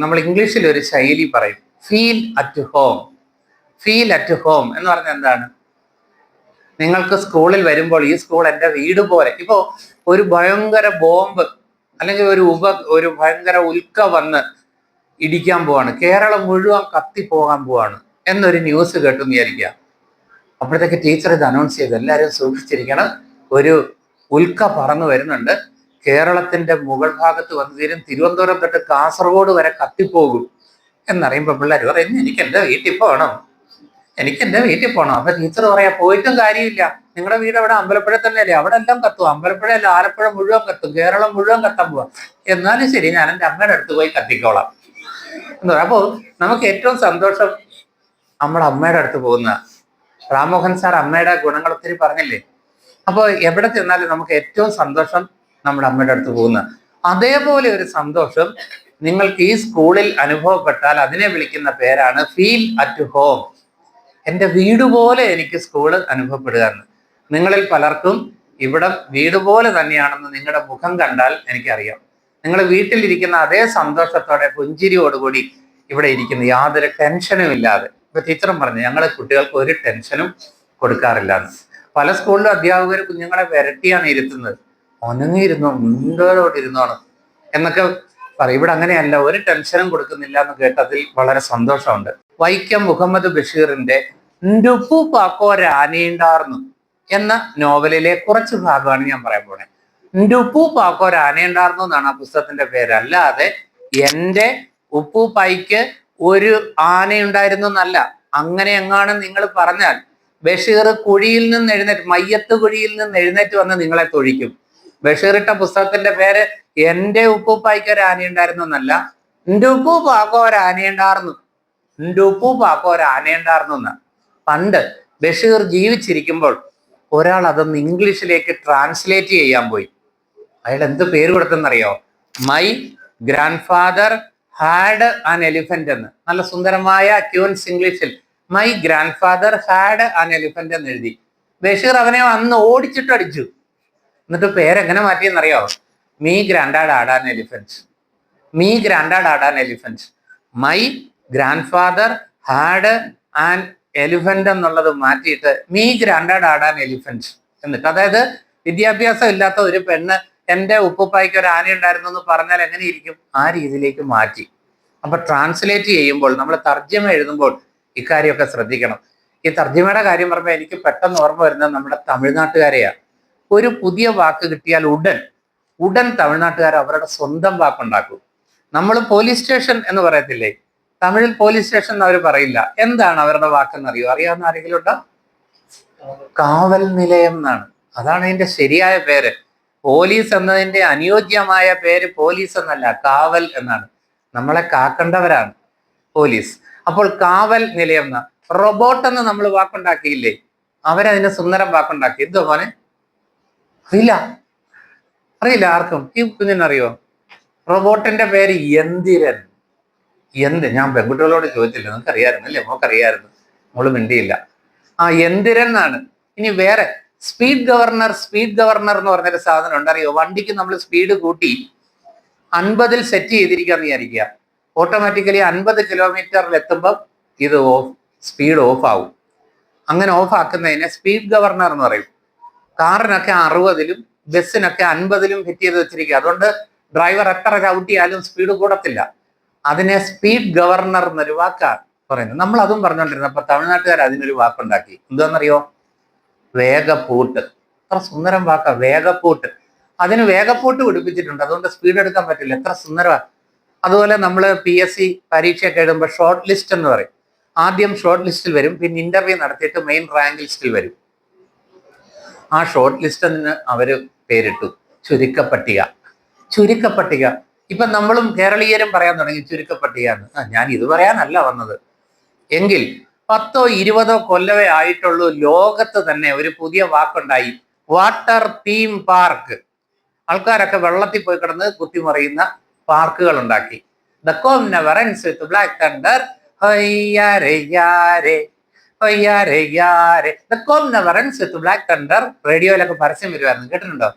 നമ്മൾ ഇംഗ്ലീഷിൽ ഒരു ശൈലി പറയും, feel at home. Feel at home എന്ന് പറഞ്ഞാൽ എന്താണ്? നിങ്ങൾക്ക് സ്കൂളിൽ വരുമ്പോൾ ഈ സ്കൂൾ എൻ്റെ വീട് പോലെ. ഇപ്പോൾ ഒരു ഭയങ്കര ബോംബ് അല്ലെങ്കിൽ ഒരു ഭയങ്കര ഉൽക്ക വന്ന് ഇടിക്കാൻ പോവാണ്, കേരളം മുഴുവൻ കത്തിപ്പോകാൻ പോവാണ് എന്നൊരു ന്യൂസ് കേട്ടു വിചാരിക്കുക. അപ്പോഴത്തേക്ക് ടീച്ചർ ഇത് അനൗൺസ് ചെയ്തു, എല്ലാവരും സൂക്ഷിച്ചിരിക്കണം, ഒരു ഉൽക്ക പറന്നു വരുന്നുണ്ട്, കേരളത്തിന്റെ മുകൾ ഭാഗത്ത് വന്നു തീരും, തിരുവനന്തപുരം തൊട്ട് കാസർഗോഡ് വരെ കത്തിപ്പോകും എന്നറിയുമ്പോൾ പിള്ളേർ പറയും എനിക്ക് എൻ്റെ വീട്ടിൽ പോകണം. അപ്പൊ ടീച്ചർ പറയാ പോയിട്ടും കാര്യമില്ല, നിങ്ങളുടെ വീട് അവിടെ അമ്പലപ്പുഴ തന്നെയല്ലേ, അവിടെ എല്ലാം കത്തും, അമ്പലപ്പുഴയല്ല ആലപ്പുഴ മുഴുവൻ കത്തും, കേരളം മുഴുവൻ കത്താൻ പോവാം. എന്നാലും ശരി, ഞാൻ എൻ്റെ അമ്മയുടെ അടുത്ത് പോയി കത്തിക്കോളാം എന്ന് പറയാം. അപ്പോൾ നമുക്ക് ഏറ്റവും സന്തോഷം നമ്മുടെ അമ്മയുടെ അടുത്ത് പോകുന്ന. റാംമോഹൻ സാർ അമ്മയുടെ ഗുണങ്ങൾ ഒത്തിരി പറഞ്ഞില്ലേ. അപ്പോൾ എവിടെ ചെന്നാലും നമുക്ക് ഏറ്റവും സന്തോഷം നമ്മുടെ അമ്മയുടെ അടുത്ത് പോകുന്ന. അതേപോലെ ഒരു സന്തോഷം നിങ്ങൾക്ക് ഈ സ്കൂളിൽ അനുഭവപ്പെട്ടാൽ അതിനെ വിളിക്കുന്ന പേരാണ് ഫീൽ അറ്റ് ഹോം. എൻ്റെ വീട് പോലെ എനിക്ക് സ്കൂള് അനുഭവപ്പെടുക എന്ന്. നിങ്ങളിൽ പലർക്കും ഇവിടെ വീട് പോലെ തന്നെയാണെന്ന് നിങ്ങളുടെ മുഖം കണ്ടാൽ എനിക്കറിയാം. നിങ്ങൾ വീട്ടിലിരിക്കുന്ന അതേ സന്തോഷത്തോടെ പുഞ്ചിരിയോടുകൂടി ഇവിടെ ഇരിക്കുന്നത് യാതൊരു ടെൻഷനും ഇല്ലാതെ. ഇപ്പൊ ടീച്ചറും പറഞ്ഞു ഞങ്ങൾ കുട്ടികൾക്ക് ഒരു ടെൻഷനും കൊടുക്കാറില്ല എന്ന്. പല സ്കൂളിലും അധ്യാപകർ കുഞ്ഞുങ്ങളെ വിരട്ടിയാണ് ഇരുത്തുന്നത്. ഒനങ്ങിയിരുന്നോ, മുണ്ടോടെ ഇരുന്നോണം എന്നൊക്കെ പറയും. ഇവിടെ അങ്ങനെയല്ല, ഒരു ടെൻഷനും കൊടുക്കുന്നില്ല എന്ന് കേട്ടതിൽ വളരെ സന്തോഷമുണ്ട്. വൈക്കം മുഹമ്മദ് ബഷീറിന്റെ ൻഡുപ്പു പാക്കോരാനയുണ്ടാർന്നു എന്ന നോവലിലെ കുറച്ച് ഭാഗമാണ് ഞാൻ പറയാൻ പോണേ. ൻഡുപ്പു പാക്കോരാനയുണ്ടാർന്നു എന്നാണ് ആ പുസ്തകത്തിന്റെ പേര്. അല്ലാതെ എൻ്റെ ഉപ്പൂപ്പായിക്ക് ഒരു ആനയുണ്ടായിരുന്നു എന്നല്ല. അങ്ങനെ എങ്ങാനും നിങ്ങൾ പറഞ്ഞാൽ ബഷീർ കുഴിയിൽ നിന്ന് എഴുന്നേറ്റ്, മയ്യത്ത് കുഴിയിൽ നിന്ന് എഴുന്നേറ്റ് വന്ന് നിങ്ങളെ തൊഴിക്കും. ബഷീർ ഇട്ട പുസ്തകത്തിന്റെ പേര് എൻ്റെ ഉപ്പൂപ്പായിക്ക് ഒരു ആനയുണ്ടായിരുന്നു എന്നല്ല, എൻ്റെ ഉപ്പൂപ്പാക്കോ ഒരു ആനയുണ്ടായിരുന്നു, എൻ്റെ ഉപ്പൂപ്പാക്കോ ഒരു ആനയുണ്ടായിരുന്നു എന്ന്. പണ്ട് ബഷീർ ജീവിച്ചിരിക്കുമ്പോൾ ഒരാൾ അതൊന്ന് ഇംഗ്ലീഷിലേക്ക് ട്രാൻസ്ലേറ്റ് ചെയ്യാൻ പോയി. അയാൾ എന്ത് പേര് കൊടുത്തെന്നറിയോ? My grandfather had an elephant എന്ന്. നല്ല സുന്ദരമായ ക്യൂൻസ് ഇംഗ്ലീഷിൽ my grandfather had an elephant എന്ന് എഴുതി. ബഷീർ അവനെ അന്ന് ഓടിച്ചിട്ടടിച്ചു. എന്നിട്ട് പേരെങ്ങനെ മാറ്റിയെന്നറിയോ? Me granddad had an elephant. Me granddad had an elephant. My grandfather had an elephant എന്നുള്ളത് മാറ്റിയിട്ട് me granddad had an elephant എന്നിട്ട്, അതായത് വിദ്യാഭ്യാസം ഇല്ലാത്ത ഒരു പെണ്ണ് എൻ്റെ ഉപ്പുപ്പായ്ക്ക് ഒരു ആന ഉണ്ടായിരുന്നു എന്ന് പറഞ്ഞാൽ എങ്ങനെയിരിക്കും? ആ രീതിയിലേക്ക് മാറ്റി. അപ്പൊ ട്രാൻസ്ലേറ്റ് ചെയ്യുമ്പോൾ, നമ്മൾ തർജ്ജമ എഴുതുമ്പോൾ ഇക്കാര്യമൊക്കെ ശ്രദ്ധിക്കണം. ഈ തർജ്ജമയുടെ കാര്യം പറയുമ്പോൾ എനിക്ക് പെട്ടെന്ന് ഓർമ്മ വരുന്നത് നമ്മുടെ തമിഴ്നാട്ടുകാരെയാണ്. ഒരു പുതിയ വാക്ക് കിട്ടിയാൽ ഉടൻ തമിഴ്നാട്ടുകാർ അവരുടെ സ്വന്തം വാക്കുണ്ടാക്കും. നമ്മൾ പോലീസ് സ്റ്റേഷൻ എന്ന് പറയത്തില്ലേ, തമിഴിൽ പോലീസ് സ്റ്റേഷൻ എന്ന് അവർ പറയില്ല. എന്താണ് അവരുടെ വാക്കെന്നറിയോ? അറിയാവുന്ന ആരെങ്കിലും ഉണ്ടോ? കാവൽ നിലയം എന്നാണ്. അതാണ് അതിന്റെ ശരിയായ പേര്. പോലീസ് എന്നതിന്റെ അനുയോജ്യമായ പേര് പോലീസ് എന്നല്ല, കാവൽ എന്നാണ്. നമ്മളെ കാക്കേണ്ടവരാണ് പോലീസ്. അപ്പോൾ കാവൽ നിലയം എന്ന. റോബോട്ട് എന്ന് നമ്മൾ വാക്കുണ്ടാക്കിയില്ലേ, അവരതിന് സുന്ദരം വാക്കുണ്ടാക്കി. എന്തോ മോനെ? അറിയില്ല ആർക്കും? ഈ കുഞ്ഞിനറിയോ? റോബോട്ടിന്റെ പേര് യന്തിരൻ. ഞാൻ പെൺകുട്ടികളോട് ചോദിച്ചില്ല, നിങ്ങൾക്ക് അറിയാമായിരുന്നു അല്ലേ? മോക്കറിയായിരുന്നു, മോള് മിണ്ടിയില്ല. ആ യന്തിരൻ എന്നാണ്. ഇനി വേറെ സ്പീഡ് ഗവർണർ എന്ന് പറഞ്ഞൊരു സാധനം ഉണ്ടറിയോ? വണ്ടിക്ക് നമ്മൾ സ്പീഡ് കൂട്ടി 50-ൽ സെറ്റ് ചെയ്തിരിക്കാന്ന് വിചാരിക്കുക. ഓട്ടോമാറ്റിക്കലി 50 കിലോമീറ്ററിൽ എത്തുമ്പോൾ ഇത് സ്പീഡ് ഓഫ് ആവും. അങ്ങനെ ഓഫ് ആക്കുന്നതിനെ സ്പീഡ് ഗവർണർ എന്ന് പറയും. കാറിനൊക്കെ 60-ലും ബസ്സിനൊക്കെ 50-ലും ഫിറ്റ് ചെയ്ത് വെച്ചിരിക്കുക. അതുകൊണ്ട് ഡ്രൈവർ എത്ര ചവിട്ടിയാലും സ്പീഡ് കൂടത്തില്ല. അതിനെ സ്പീഡ് ഗവർണർ എന്നൊരു വാക്കാണ് പറയുന്നത്. നമ്മൾ അതും പറഞ്ഞുകൊണ്ടിരുന്നത്. അപ്പൊ തമിഴ്നാട്ടുകാർ അതിനൊരു വാക്കുണ്ടാക്കി. എന്താണെന്നറിയോ? വേഗപ്പൂട്ട്. എത്ര സുന്ദരം വാക്കാ വേഗപ്പൂട്ട്. അതിന് വേഗപ്പൂട്ട് പിടിപ്പിച്ചിട്ടുണ്ട്, അതുകൊണ്ട് സ്പീഡ് എടുക്കാൻ പറ്റില്ല. എത്ര സുന്ദരമാണ്. അതുപോലെ നമ്മൾ PSC പരീക്ഷയൊക്കെ എഴുതുമ്പോൾ ഷോർട്ട് ലിസ്റ്റ് എന്ന് പറയും. ആദ്യം ഷോർട്ട് ലിസ്റ്റിൽ വരും, പിന്നെ ഇന്റർവ്യൂ നടത്തിയിട്ട് മെയിൻ റാങ്ക് ലിസ്റ്റിൽ വരും. ആ ഷോർട്ട് ലിസ്റ്റിന് അവര് പേരിട്ടു ചുരുക്കപ്പട്ടിക. ഇപ്പൊ നമ്മളും കേരളീയരും പറയാൻ തുടങ്ങി ചുരുക്കപ്പട്ടിക എന്ന്. ഞാൻ ഇത് പറയാനല്ല വന്നത്. എങ്കിൽ 10-20 കൊല്ലമേ ആയിട്ടുള്ളൂ ലോകത്ത് തന്നെ ഒരു പുതിയ വാക്കുണ്ടായി, വാട്ടർ തീം പാർക്ക്. ആൾക്കാരൊക്കെ വെള്ളത്തിൽ പോയി കിടന്ന് കുത്തിമറിയുന്ന പാർക്കുകൾ ഉണ്ടാക്കി. The com never ends with Black Thunder, the com never ends with Black Thunder. റേഡിയോയിലൊക്കെ പരസ്യം വരുമായിരുന്നു, കേട്ടിട്ടുണ്ടോ?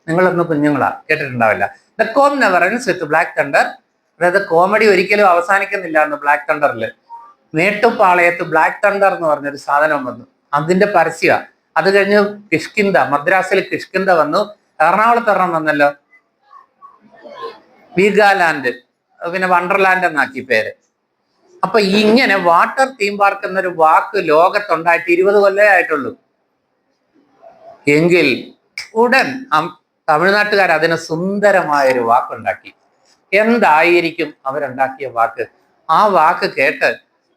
നിങ്ങളൊന്നും കുഞ്ഞുങ്ങളാ, കേട്ടിട്ടുണ്ടാവില്ല. The com never ends with Black Thunder. അതായത് കോമഡി ഒരിക്കലും അവസാനിക്കുന്നില്ല എന്ന് ബ്ലാക്ക് തണ്ടറിൽ. മേട്ടുപ്പാളയത്ത് ബ്ലാക്ക് തണ്ടർ എന്ന് പറഞ്ഞൊരു സാധനം വന്നു, അതിന്റെ പരസ്യ. അത് കഴിഞ്ഞ് കിഷ്കിന്ത, മദ്രാസിൽ കിഷ്കിന്ത വന്നു. എറണാകുളത്ത് ഒരെണ്ണം വന്നല്ലോ, വീഗാലാൻഡ്, പിന്നെ വണ്ടർലാൻഡ് എന്നാക്കി പേര്. അപ്പൊ ഇങ്ങനെ വാട്ടർ തീം പാർക്ക് എന്നൊരു വാക്ക് ലോകത്തുണ്ടായിട്ട് 20 കൊല്ലമേ ആയിട്ടുള്ളൂ. എങ്കിൽ ഉടൻ തമിഴ്നാട്ടുകാർ അതിന് സുന്ദരമായൊരു വാക്കുണ്ടാക്കി. എന്തായിരിക്കും അവരുണ്ടാക്കിയ വാക്ക്? ആ വാക്ക് കേട്ട്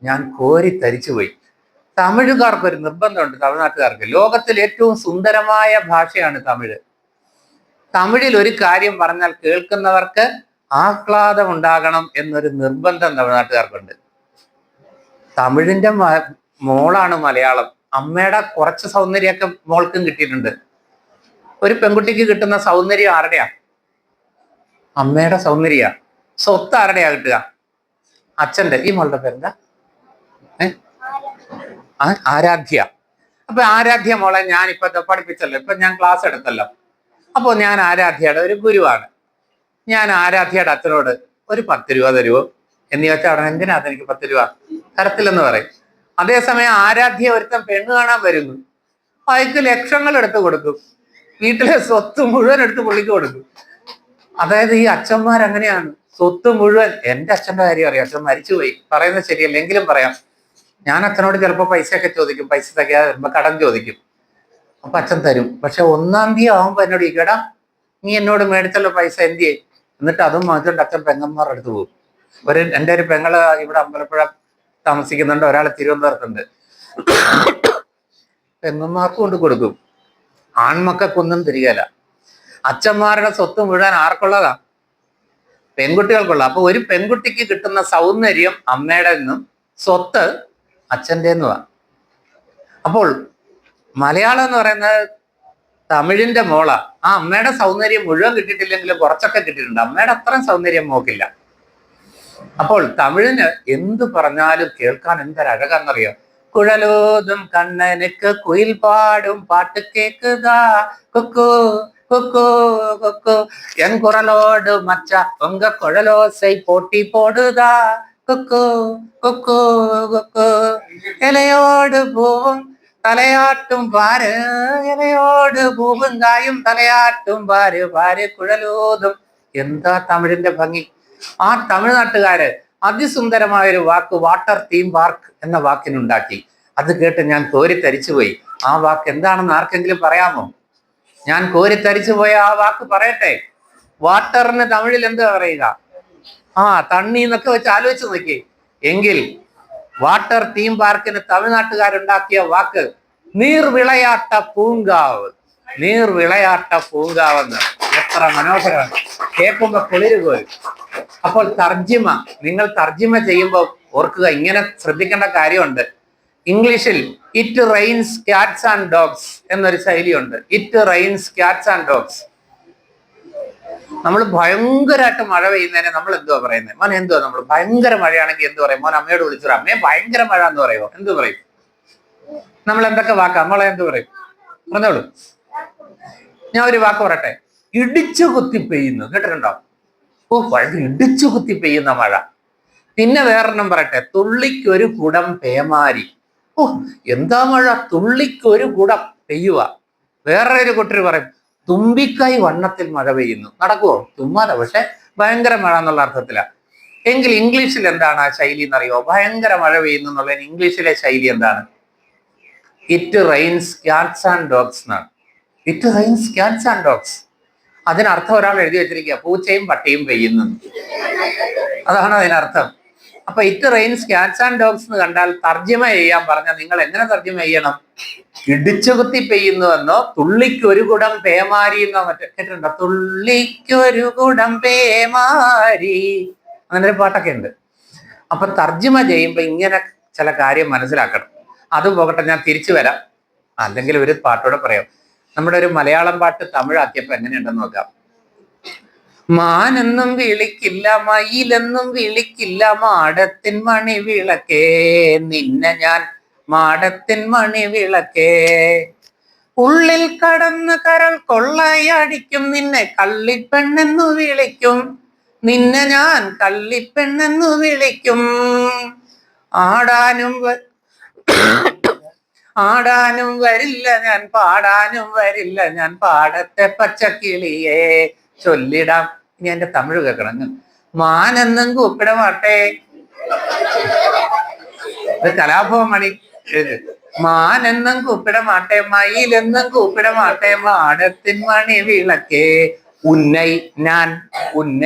ഞാൻ കോരിത്തരിച്ചുപോയി. തമിഴുകാർക്ക് ഒരു നിർബന്ധമുണ്ട്, തമിഴ്നാട്ടുകാർക്ക്. ലോകത്തിൽ ഏറ്റവും സുന്ദരമായ ഭാഷയാണ് തമിഴ്. തമിഴിൽ ഒരു കാര്യം പറഞ്ഞാൽ കേൾക്കുന്നവർക്ക് ആഹ്ലാദം ഉണ്ടാകണം എന്നൊരു നിർബന്ധം തമിഴ്നാട്ടുകാർക്കുണ്ട്. തമിഴിന്റെ മോളാണ് മലയാളം. അമ്മയുടെ കുറച്ച് സൗന്ദര്യമൊക്കെ മോൾക്കും കിട്ടിയിട്ടുണ്ട്. ഒരു പെൺകുട്ടിക്ക് കിട്ടുന്ന സൗന്ദര്യം ആരുടെയാ? അമ്മയുടെ സൗന്ദര്യ. സ്വത്ത് ആരുടെയാ കിട്ടുക? അച്ഛന്റെ. ഈ മോളുടെ പേരെന്താ? ആരാധ്യ. അപ്പൊ ആരാധ്യ മോളെ ഞാൻ ഇപ്പൊ പഠിപ്പിച്ചല്ലോ, ഇപ്പൊ ഞാൻ ക്ലാസ് എടുത്തല്ലോ. അപ്പോൾ ഞാൻ ആരാധ്യയുടെ ഒരു ഗുരുവാണ്. ഞാൻ ആരാധ്യയുടെ അച്ഛനോട് ഒരു 10 രൂപ തരുമോ എന്ന് ചോദിച്ചാൽ അവിടെ എന്തിനാ എനിക്ക് 10 രൂപ തരത്തില്ലെന്ന് പറയും. അതേസമയം ആരാധ്യ ഒരുത്തൻ പെണ്ണ് കാണാൻ വരുന്നു, അയക്ക് ലക്ഷങ്ങൾ എടുത്ത് കൊടുക്കും, വീട്ടിലെ സ്വത്ത് മുഴുവൻ എടുത്ത് പുള്ളിക്ക് കൊടുക്കും. അതായത് ഈ അച്ഛന്മാരങ്ങനെയാണ്, സ്വത്ത് മുഴുവൻ. എന്റെ അച്ഛന്റെ കാര്യം അറിയാം, അച്ഛൻ മരിച്ചുപോയി, പറയുന്നത് ശരിയല്ല എങ്കിലും പറയാം. ഞാൻ അച്ഛനോട് ചിലപ്പോൾ പൈസയൊക്കെ ചോദിക്കും, പൈസ തികയാതെ വരുമ്പോ കടം ചോദിക്കും, അപ്പൊ അച്ഛൻ തരും. പക്ഷെ 1-ാം തീയതി ആവുമ്പോ എന്നോട് ചോദിക്കടാ നീ എന്നോട് മേടിച്ചുള്ള പൈസ എന്തിയെ, എന്നിട്ട് അതും വാങ്ങിച്ചുകൊണ്ട് അച്ഛൻ പെങ്ങന്മാരുടെ അടുത്ത് പോകും. എൻ്റെ ഒരു പെങ്ങള് ഇവിടെ അമ്പലപ്പുഴ താമസിക്കുന്നുണ്ട്, ഒരാൾ തിരുവനന്തപുരത്തുണ്ട്. പെങ്ങന്മാർക്ക് കൊണ്ട് കൊടുക്കും, ആൺമക്കൊന്നും തിരികല. അച്ഛന്മാരുടെ സ്വത്ത് മുഴുവൻ ആർക്കുള്ളതാ? പെൺകുട്ടികൾക്കുള്ള. അപ്പൊ ഒരു പെൺകുട്ടിക്ക് കിട്ടുന്ന സൗന്ദര്യം അമ്മയുടെ നിന്നും സ്വത്ത് അച്ഛൻ്റെ എന്നുവാ. അപ്പോൾ മലയാളം എന്ന് പറയുന്നത് തമിഴിന്റെ മോള. ആ അമ്മയുടെ സൗന്ദര്യം മുഴുവൻ കിട്ടിയിട്ടില്ലെങ്കിലും കുറച്ചൊക്കെ കിട്ടിയിട്ടുണ്ട്, അമ്മയുടെ അത്രയും സൗന്ദര്യം മോക്കില്ല. അപ്പോൾ തമിഴിന് എന്തു പറഞ്ഞാലും കേൾക്കാൻ എന്തൊരഴകാന്നറിയോ? കുഴലോതും കണ്ണനുക്ക് കുയിൽ പാടും പാട്ട് കേക്കുതാ കൊക്കോ കൊക്കോ കൊക്കോ എൻ കുരലോട് മച്ച ഉങ്ക കുഴലോസை போட்டி போடுதா കൊക്കോ കൊക്കോ കൊക്കോ ഇലയോട് പൂവും തലയാട്ടും പാര്, ഇലയോട് പൂവും കായും തലയാട്ടും പാര് പാര് കുഴലോതും. എന്താ തമിഴിന്റെ ഭംഗി! ആ തമിഴ്നാട്ടുകാര് അതിസുന്ദരമായൊരു വാക്ക് വാട്ടർ തീം പാർക്ക് എന്ന വാക്കിനുണ്ടാക്കി. അത് കേട്ട് ഞാൻ കോരിത്തരിച്ചുപോയി. ആ വാക്ക് എന്താണെന്ന് ആർക്കെങ്കിലും പറയാമോ? ഞാൻ കോരിത്തരിച്ചു പോയ ആ വാക്ക് പറയട്ടെ. വാട്ടറിന് തമിഴിൽ എന്താ പറയുക? തണ്ണി എന്നൊക്കെ വെച്ച് ആലോചിച്ച് നോക്കി. എങ്കിൽ വാട്ടർ തീം പാർക്കിന് തമിഴ്നാട്ടുകാരുണ്ടാക്കിയ വാക്ക് നീർവിളയാട്ട പൂങ്കാവ്. നീർവിളയാട്ട പൂങ്കാവെന്ന് എത്ര മനോഹരമാണ്, കേൾക്കുമ്പോ കുളിര് പോലും. അപ്പോൾ തർജിമ, നിങ്ങൾ തർജിമ ചെയ്യുമ്പോൾ ഓർക്കുക, ഇങ്ങനെ ശ്രദ്ധിക്കേണ്ട കാര്യമുണ്ട്. ഇംഗ്ലീഷിൽ it rains cats and dogs എന്നൊരു ശൈലിയുണ്ട്. It rains cats and dogs. നമ്മൾ ഭയങ്കരമായിട്ട് മഴ പെയ്യുന്നതിനെ നമ്മൾ എന്തുവാ പറയുന്നത്? മോൻ എന്തുവാ, നമ്മൾ ഭയങ്കര മഴയാണെങ്കിൽ എന്ത് പറയും? മോൻ അമ്മയോട് വിളിച്ചു, അമ്മയെ ഭയങ്കര മഴ എന്ന് പറയുമോ? എന്ത് പറയും? നമ്മൾ എന്തൊക്കെ വാക്കാ നമ്മളെ എന്ത് പറയും? പറഞ്ഞോളൂ. ഞാൻ ഒരു വാക്ക് പറയട്ടെ, ഇടിച്ചു കുത്തി പെയ്യുന്നു. കേട്ടിട്ടുണ്ടോ? ഇടിച്ചു കുത്തി പെയ്യുന്ന മഴ. പിന്നെ വേറൊരെണ്ണം പറയട്ടെ, തുള്ളിക്കൊരു കുടം പേമാരി. എന്താ മഴ, തുള്ളിക്കൊരു കുടം പെയ്യുക. വേറൊരു കൂട്ടര് പറയും തുമ്പിക്കൈ വണ്ണത്തിൽ മഴ പെയ്യുന്നു. നടക്കുവോ? തുമ്മാല, പക്ഷെ ഭയങ്കര മഴ എന്നുള്ള അർത്ഥത്തിലാ. എങ്കിൽ ഇംഗ്ലീഷിൽ എന്താണ് ആ ശൈലി എന്നറിയോ? ഭയങ്കര മഴ പെയ്യുന്നു എന്നുള്ളതിന് ഇംഗ്ലീഷിലെ ശൈലി എന്താണ്? It rains cats and dogs എന്നാണ്. It rains cats and dogs. അതിനർത്ഥം ഒരാൾ എഴുതി വെച്ചിരിക്കുക, പൂച്ചയും പട്ടിയും പെയ്യുന്നു. അതാണ് അതിനർത്ഥം. അപ്പൊ it rains cats and dogs എന്ന് കണ്ടാൽ തർജ്ജിമ ചെയ്യാൻ പറഞ്ഞാൽ നിങ്ങൾ എങ്ങനെ തർജ്ജിമ ചെയ്യണം? ഇടിച്ചുകുത്തി പെയ്യുന്നു എന്നോ തുള്ളിക്കൊരു കുടം പേമാരി എന്നോ മറ്റേ കേട്ടിട്ടുണ്ടോ? തുള്ളിക്കൊരു കുടം പേമാരി, അങ്ങനെ ഒരു പാട്ടൊക്കെ ഉണ്ട്. അപ്പൊ തർജ്ജിമ ചെയ്യുമ്പോ ഇങ്ങനെ ചില കാര്യം മനസ്സിലാക്കണം. അത് പോകട്ടെ, ഞാൻ തിരിച്ചു വരാം. അല്ലെങ്കിൽ ഒരു പാട്ടോടെ പറയാം. നമ്മുടെ ഒരു മലയാളം പാട്ട് തമിഴാക്കിയപ്പോ എങ്ങനെയുണ്ടെന്ന് നോക്കാം. മാനെന്നും വിളിക്കില്ല, മയിലെന്നും വിളിക്കില്ല, മാടത്തിൻ മണി വിളക്കേ നിന്നെ ഞാൻ മാടത്തിൻ മണി വിളക്കേ. ഉള്ളിൽ കടന്ന് കരൾ കൊള്ളയടിക്കും, നിന്നെ കള്ളിപ്പെണ്ണെന്നു വിളിക്കും, നിന്നെ ഞാൻ കള്ളിപ്പെണ്ണെന്നു വിളിക്കും. ആടാനും വരില്ല ഞാൻ, പാടാനും വരില്ല ഞാൻ, പാടത്തെ പച്ചക്കിളിയേ ചൊല്ലിടാം. ഇനി എന്റെ തമിഴ് കേൾക്കണം. മാനെന്നും കൂപ്പിടമാട്ടെ, ഇത് കലാഭവൻ മണി. മാനെന്നും കൂപ്പിടമാട്ടെ, മയിലെന്നും കൂപ്പിടമാട്ടെ, മാടത്തിൻ മണി വിളക്കേ ഉന്നൈ ഞാൻ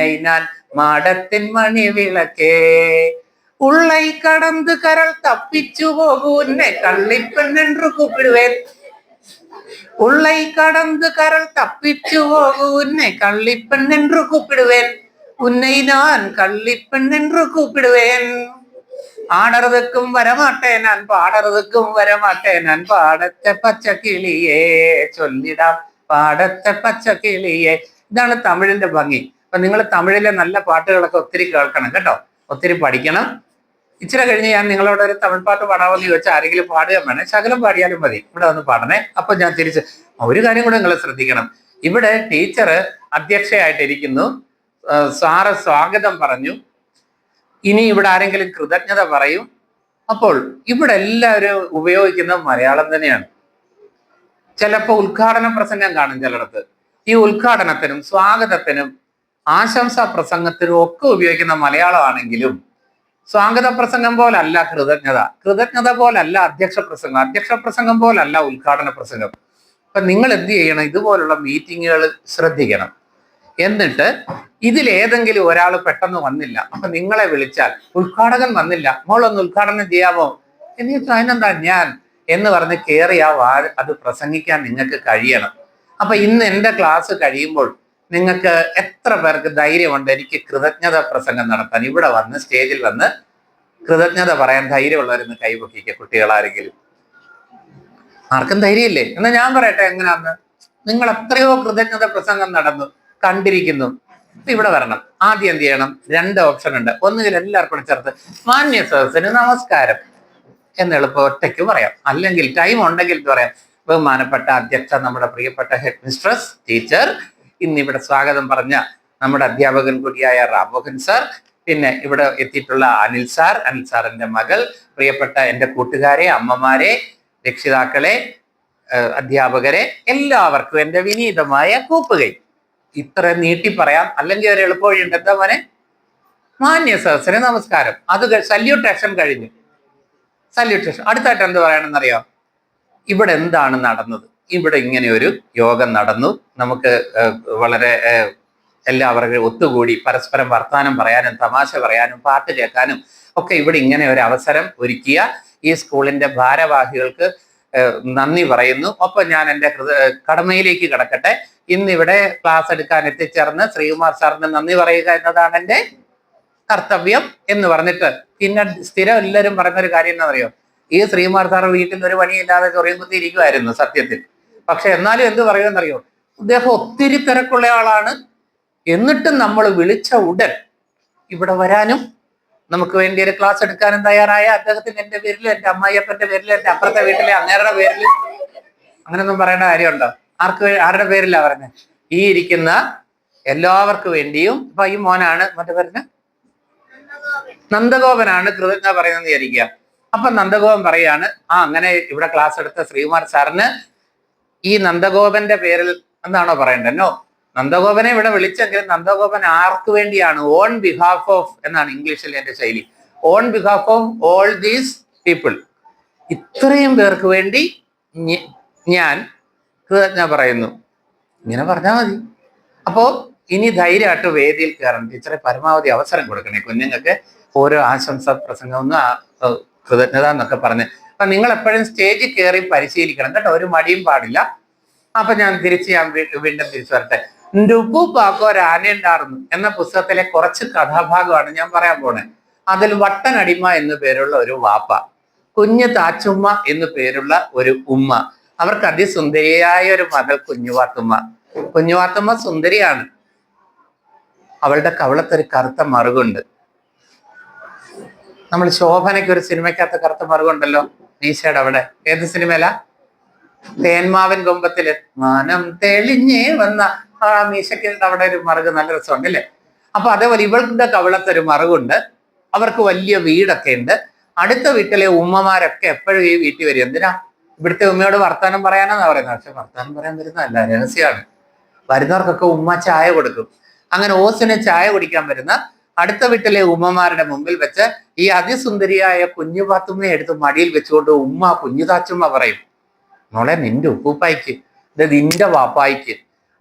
മാടത്തിൻ മണി വിളക്കേ. ഉള്ളை கடந்து கரல் தப்பிச்சு போகு உன்னை கள்ளிப்பெண் என்று கூப்பிடுவேன். ഉള്ളை கடந்து கரல் தப்பிச்சு போகு உன்னை கள்ளிப்பெண் என்று கூப்பிடுவேன். உன்னை நான் கள்ளிப்பெண் என்று கூப்பிடுவேன். ஆடுறதுக்கும் வரமாட்டேன் நான், பாடுறதுக்கும் வரமாட்டேன் நான், പാടത്തെ പച്ചക്കിളിയേ ചൊല്ലിടാം, പാടത്തെ പച്ചക്കിളിയേ. ഇതാണ് തമിഴിന്റെ ഭംഗി. അപ്പൊ നിങ്ങൾ തമിഴിലെ നല്ല പാട്ടുകളൊക്കെ ഒത്തിരി കേൾക്കണം കേട്ടോ, ഒത്തിരി പഠിക്കണം. ഇച്ചിരി കഴിഞ്ഞ് ഞാൻ നിങ്ങളോട് ഒരു തമിഴ് പാട്ട് പാടാമെന്ന് ചോദിച്ചാൽ ആരെങ്കിലും പാടുക വേണേ, ശകലം പാടിയാലും മതി, ഇവിടെ വന്ന് പാടണേ. അപ്പൊ ഞാൻ തിരിച്ച് ഒരു കാര്യം കൂടെ നിങ്ങൾ ശ്രദ്ധിക്കണം. ഇവിടെ ടീച്ചർ അധ്യക്ഷയായിട്ടിരിക്കുന്നു, സാറ് സ്വാഗതം പറഞ്ഞു. ഇനി ഇവിടെ ആരെങ്കിലും കൃതജ്ഞത പറയും. അപ്പോൾ ഇവിടെ എല്ലാവരും ഉപയോഗിക്കുന്ന മലയാളം തന്നെയാണ്. ചിലപ്പോൾ ഉദ്ഘാടന പ്രസംഗം കാണും ചിലയിടത്ത്. ഈ ഉദ്ഘാടനത്തിനും സ്വാഗതത്തിനും ആശംസാ പ്രസംഗത്തിനും ഒക്കെ ഉപയോഗിക്കുന്ന മലയാളമാണെങ്കിലും സ്വാഗത പ്രസംഗം പോലല്ല കൃതജ്ഞത പോലല്ല അധ്യക്ഷ പ്രസംഗം പോലല്ല ഉദ്ഘാടന പ്രസംഗം. അപ്പൊ നിങ്ങൾ എന്ത് ചെയ്യണം? ഇതുപോലുള്ള മീറ്റിങ്ങുകൾ ശ്രദ്ധിക്കണം. എന്നിട്ട് ഇതിലേതെങ്കിലും ഒരാൾ പെട്ടെന്ന് വന്നില്ല, അപ്പൊ നിങ്ങളെ വിളിച്ചാൽ ഉദ്ഘാടകൻ വന്നില്ല, മോളൊന്ന് ഉദ്ഘാടനം ചെയ്യാമോ? എന്നിട്ട് അതിനെന്താ ഞാൻ എന്ന് പറഞ്ഞ് കയറി അത് പ്രസംഗിക്കാൻ നിങ്ങൾക്ക് കഴിയണം. അപ്പൊ ഇന്ന് എൻ്റെ ക്ലാസ് കഴിയുമ്പോൾ നിങ്ങൾക്ക് എത്ര പേർക്ക് ധൈര്യമുണ്ട് എനിക്ക് കൃതജ്ഞത പ്രസംഗം നടത്താൻ? ഇവിടെ വന്ന് സ്റ്റേജിൽ വന്ന് കൃതജ്ഞത പറയാൻ ധൈര്യമുള്ളവരെന്ന് കൈപൊക്കിക്കുക. കുട്ടികളാരെങ്കിലും? ആർക്കും ധൈര്യമില്ലേ? എന്നാ ഞാൻ പറയട്ടെ എങ്ങനെയാന്ന്. നിങ്ങൾ എത്രയോ കൃതജ്ഞത പ്രസംഗം നടന്നു കണ്ടിരിക്കുന്നു. ഇവിടെ വരണം. ആദ്യം എന്ത് ചെയ്യണം? 2 ഓപ്ഷൻ ഉണ്ട്. ഒന്നുകിൽ എല്ലാവർക്കും ചേർത്ത് മാന്യ സദസ്സിന് നമസ്കാരം എന്ന് എളുപ്പം ഒറ്റയ്ക്ക് പറയാം. അല്ലെങ്കിൽ ടൈം ഉണ്ടെങ്കിൽ പറയാം, ബഹുമാനപ്പെട്ട അധ്യക്ഷ, നമ്മുടെ പ്രിയപ്പെട്ട ഹെഡ് മിസ്ട്രസ് ടീച്ചർ, ഇന്നിവിടെ സ്വാഗതം പറഞ്ഞ നമ്മുടെ അധ്യാപകൻ കൂടിയായ റാംമോഹൻ സാർ, പിന്നെ ഇവിടെ എത്തിയിട്ടുള്ള അനിൽ സാറിന്റെ മകൾ, പ്രിയപ്പെട്ട എൻ്റെ കൂട്ടുകാരെ, അമ്മമാരെ, രക്ഷിതാക്കളെ, അധ്യാപകരെ, എല്ലാവർക്കും എൻ്റെ വിനീതമായ കൂപ്പുകൈ. ഇത്ര നീട്ടി പറയാം. അല്ലെങ്കിൽ ഒരു എളുപ്പവഴിയുണ്ട്. എന്താ മോനെ? മാന്യ സദസ്സിന് നമസ്കാരം. അത് സല്യൂട്ടേഷൻ കഴിഞ്ഞു. സല്യൂട്ടേഷൻ. അടുത്തായിട്ട് എന്ത് പറയണമെന്നറിയാം? ഇവിടെ എന്താണ് നടന്നത്? ഇവിടെ ഇങ്ങനെ ഒരു യോഗം നടന്നു. നമുക്ക് വളരെ എല്ലാവർക്കും ഒത്തുകൂടി പരസ്പരം വർത്തമാനം പറയാനും തമാശ പറയാനും പാട്ട് കേൾക്കാനും ഒക്കെ ഇവിടെ ഇങ്ങനെ ഒരു അവസരം ഒരുക്കിയ ഈ സ്കൂളിന്റെ ഭാരവാഹികൾക്ക് നന്ദി പറയുന്നു. ഒപ്പം ഞാൻ എൻ്റെ കടമയിലേക്ക് കിടക്കട്ടെ. ഇന്നിവിടെ ക്ലാസ് എടുക്കാൻ എത്തിച്ചേർന്ന് ശ്രീകുമാർ സാറിന് നന്ദി പറയുക എന്നതാണ് എൻ്റെ കർത്തവ്യം എന്ന് പറഞ്ഞിട്ട്, പിന്നെ സ്ഥിരം എല്ലാവരും പറയുന്നൊരു കാര്യം എന്താ പറയുക, ഈ ശ്രീകുമാർ സാർ വീട്ടിൽ ഒരു പണിയില്ലാതെ ചൊറിയും കുത്തി ഇരിക്കുമായിരുന്നു സത്യത്തിൽ. പക്ഷെ എന്നാലും എന്ത് പറയുമെന്നറിയോ, അദ്ദേഹം ഒത്തിരി തിരക്കുള്ള ആളാണ്. എന്നിട്ടും നമ്മൾ വിളിച്ച ഉടൻ ഇവിടെ വരാനും നമുക്ക് വേണ്ടി ഒരു ക്ലാസ് എടുക്കാനും തയ്യാറായ അദ്ദേഹത്തിന് എൻ്റെ പേരിലും എൻ്റെ അമ്മായിയപ്പൻ്റെ പേരിലും എൻ്റെ അപ്പുറത്തെ വീട്ടിലെ അങ്ങേരുടെ പേരിലും അങ്ങനെയൊന്നും പറയേണ്ട കാര്യമുണ്ടോ? ആരുടെ പേരില്ല പറഞ്ഞത്? ഈ ഇരിക്കുന്ന എല്ലാവർക്കും വേണ്ടിയും. ഇപ്പൊ ഈ മോനാണ് മറ്റേ പേരിന് നന്ദഗോപനാണ് കൃതജ്ഞത പറയുന്നത് വിചാരിക്കുക. അപ്പൊ നന്ദഗോപൻ പറയാണ്, അങ്ങനെ ഇവിടെ ക്ലാസ് എടുത്ത ശ്രീകുമാർ സാറിന് ഈ നന്ദഗോപന്റെ പേരിൽ എന്താണോ പറയണ്ടെന്നോ, നന്ദഗോപനെ ഇവിടെ വിളിച്ചെങ്കിൽ നന്ദഗോപൻ ആർക്ക് വേണ്ടിയാണ്? ഓൺ ബിഹാഫ് ഓഫ് എന്നാണ് ഇംഗ്ലീഷിൽ എൻ്റെ ശൈലി. On behalf of all these people, ഇത്രയും പേർക്ക് വേണ്ടി ഞാൻ കൃതജ്ഞ പറയുന്നു. ഇങ്ങനെ പറഞ്ഞാൽ മതി. അപ്പോ ഇനി ധൈര്യമായിട്ട് വേദിയിൽ കയറണം. ടീച്ചറെ പരമാവധി അവസരം കൊടുക്കണേ കുഞ്ഞുങ്ങൾക്ക്. ഓരോ ആശംസ പ്രസംഗമൊന്നും കൃതജ്ഞത എന്നൊക്കെ പറഞ്ഞ്. അപ്പൊ നിങ്ങൾ എപ്പോഴും സ്റ്റേജിൽ കയറി പരിശീലിക്കണം കേട്ടോ, ഒരു മടിയും പാടില്ല. അപ്പൊ ഞാൻ വീണ്ടും തിരിച്ചു വരട്ടെ. ുപ്പാക്കോ ഒരു ആനയുണ്ടായിരുന്നു എന്ന പുസ്തകത്തിലെ കുറച്ച് കഥാഭാഗമാണ് ഞാൻ പറയാൻ പോണേ. അതിൽ വട്ടനടിമ എന്നു പേരുള്ള ഒരു വാപ്പ, കുഞ്ഞ് താച്ചുമ്മ എന്നു പേരുള്ള ഒരു ഉമ്മ, അവർക്ക് അതിസുന്ദരിയായ ഒരു മകൾ കുഞ്ഞുവാത്തുമ്മ സുന്ദരിയാണ്. അവളുടെ കവളത്തൊരു കറുത്ത മറുകുണ്ട്. നമ്മൾ ശോഭനയ്ക്ക് ഒരു സിനിമയ്ക്കകത്ത് കറുത്ത മറുകുണ്ടല്ലോ, നീശയുടെ അവിടെ. ഏത് സിനിമയില? തേന്മാവൻ കൊമ്പത്തില് മാനം തെളിഞ്ഞേ വന്ന ആ മീശയ്ക്ക് അവിടെ ഒരു മറുക് നല്ല രസമുണ്ട് അല്ലേ? അപ്പൊ അതേപോലെ ഇവളുടെ കവളത്തൊരു മറുകുണ്ട്. അവർക്ക് വലിയ വീടൊക്കെ ഉണ്ട്. അടുത്ത വീട്ടിലെ ഉമ്മമാരൊക്കെ എപ്പോഴും ഈ വീട്ടിൽ വരും. എന്തിനാ? ഇവിടുത്തെ ഉമ്മയോട് വർത്താനം പറയാനാന്നാ പറയുന്നത്. പക്ഷെ വർത്താനം പറയാൻ വരുന്നതല്ല, രഹസ്യമാണ്. വരുന്നവർക്കൊക്കെ ഉമ്മ ചായ കൊടുക്കും. അങ്ങനെ ഓസിന് ചായ കുടിക്കാൻ വരുന്ന അടുത്ത വീട്ടിലെ ഉമ്മമാരുടെ മുമ്പിൽ വെച്ച് ഈ അതിസുന്ദരിയായ കുഞ്ഞു പാത്തുമ്മയെ എടുത്ത് മടിയിൽ വെച്ചുകൊണ്ട് ഉമ്മ കുഞ്ഞുതാച്ചുമ്മ പറയും, മോളെ നിന്റെ ഉപ്പൂപ്പായിക്ക്, ഇത് നിന്റെ വാപ്പായിക്ക്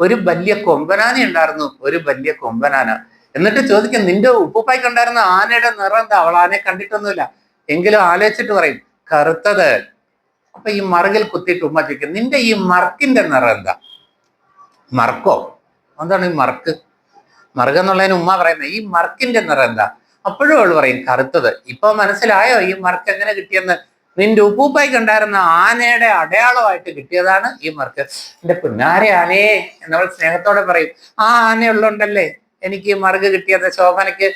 ഒരു വലിയ കൊമ്പനാന ഉണ്ടായിരുന്നു, ഒരു വലിയ കൊമ്പനാന. എന്നിട്ട് ചോദിക്കും, നിന്റെ ഉപ്പൂപ്പായിക്ക് ഉണ്ടായിരുന്ന ആനയുടെ നിറം എന്താ? അവൾ ആനയെ കണ്ടിട്ടൊന്നുമില്ല, എങ്കിലും ആലോചിച്ചിട്ട് പറയും കറുത്തത്. അപ്പൊ ഈ മറുകിൽ കുത്തിയിട്ട് ഉമ്മ ചോദിക്കും, നിന്റെ ഈ മർക്കിന്റെ നിറം എന്താ? മർക്കോ? എന്താണ് ഈ മർക്ക്? മറുകെന്നുള്ളതിന് ഉമ്മ പറയുന്നത് ഈ മർക്കിന്റെ നിറം എന്താ? അപ്പോഴും അവൾ പറയും കറുത്തത്. ഇപ്പൊ മനസ്സിലായോ ഈ മർക്ക് എങ്ങനെ കിട്ടിയെന്ന്? നിന്റെ ഉപ്പൂപ്പായിക്ക് ഉണ്ടായിരുന്ന ആനയുടെ അടയാളമായിട്ട് കിട്ടിയതാണ് ഈ മർക്ക്. എന്റെ പുന്നാരെ ആനയെ എന്നവൾ സ്നേഹത്തോടെ പറയും. ആ ആനയുള്ളതുകൊണ്ടല്ലേ എനിക്ക് ഈ മറുക് കിട്ടിയത്. ശോഭനയ്ക്ക്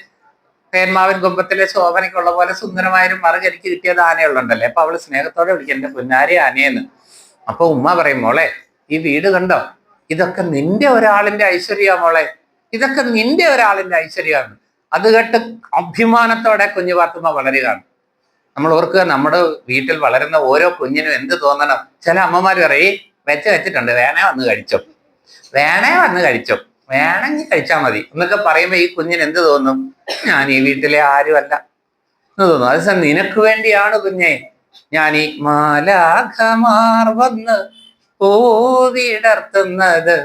തേന്മാവൻ കൊമ്പത്തിലെ ശോഭനയ്ക്കുള്ള പോലെ സുന്ദരമായൊരു മറുക് എനിക്ക് കിട്ടിയത് ആനയുള്ളതുണ്ടല്ലേ. അപ്പൊ അവള് സ്നേഹത്തോടെ വിളിക്കും എന്റെ പുന്നാരെ ആനയെന്ന്. അപ്പൊ ഉമ്മ പറയും, മോളെ ഈ വീട് കണ്ടോ, ഇതൊക്കെ നിന്റെ ഒരാളിന്റെ ഐശ്വര്യ മോളെ, ഇതൊക്കെ നിന്റെ ഒരാളിന്റെ ഐശ്വര്യമാണ്. അത് കേട്ട് അഭിമാനത്തോടെ കുഞ്ഞു പാത്തുമ്മ വളരുകയാണ്. നമ്മൾ ഓർക്കുക, നമ്മുടെ വീട്ടിൽ വളരുന്ന ഓരോ കുഞ്ഞിനും എന്ത് തോന്നണം? ചില അമ്മമാർ പറയും, വെച്ചിട്ടുണ്ട്, വേണേ വന്ന് കഴിച്ചോ, വേണമെങ്കിൽ കഴിച്ചാൽ മതി എന്നൊക്കെ പറയുമ്പോ ഈ കുഞ്ഞിന് എന്ത് തോന്നും? ഞാൻ ഈ വീട്ടിലെ ആരുമല്ല എന്ന് തോന്നും. അത് നിനക്ക് വേണ്ടിയാണ് കുഞ്ഞെ ഞാൻ ഈ മാലാഖമാർ വന്ന് പൂവിടർത്തുന്നത്.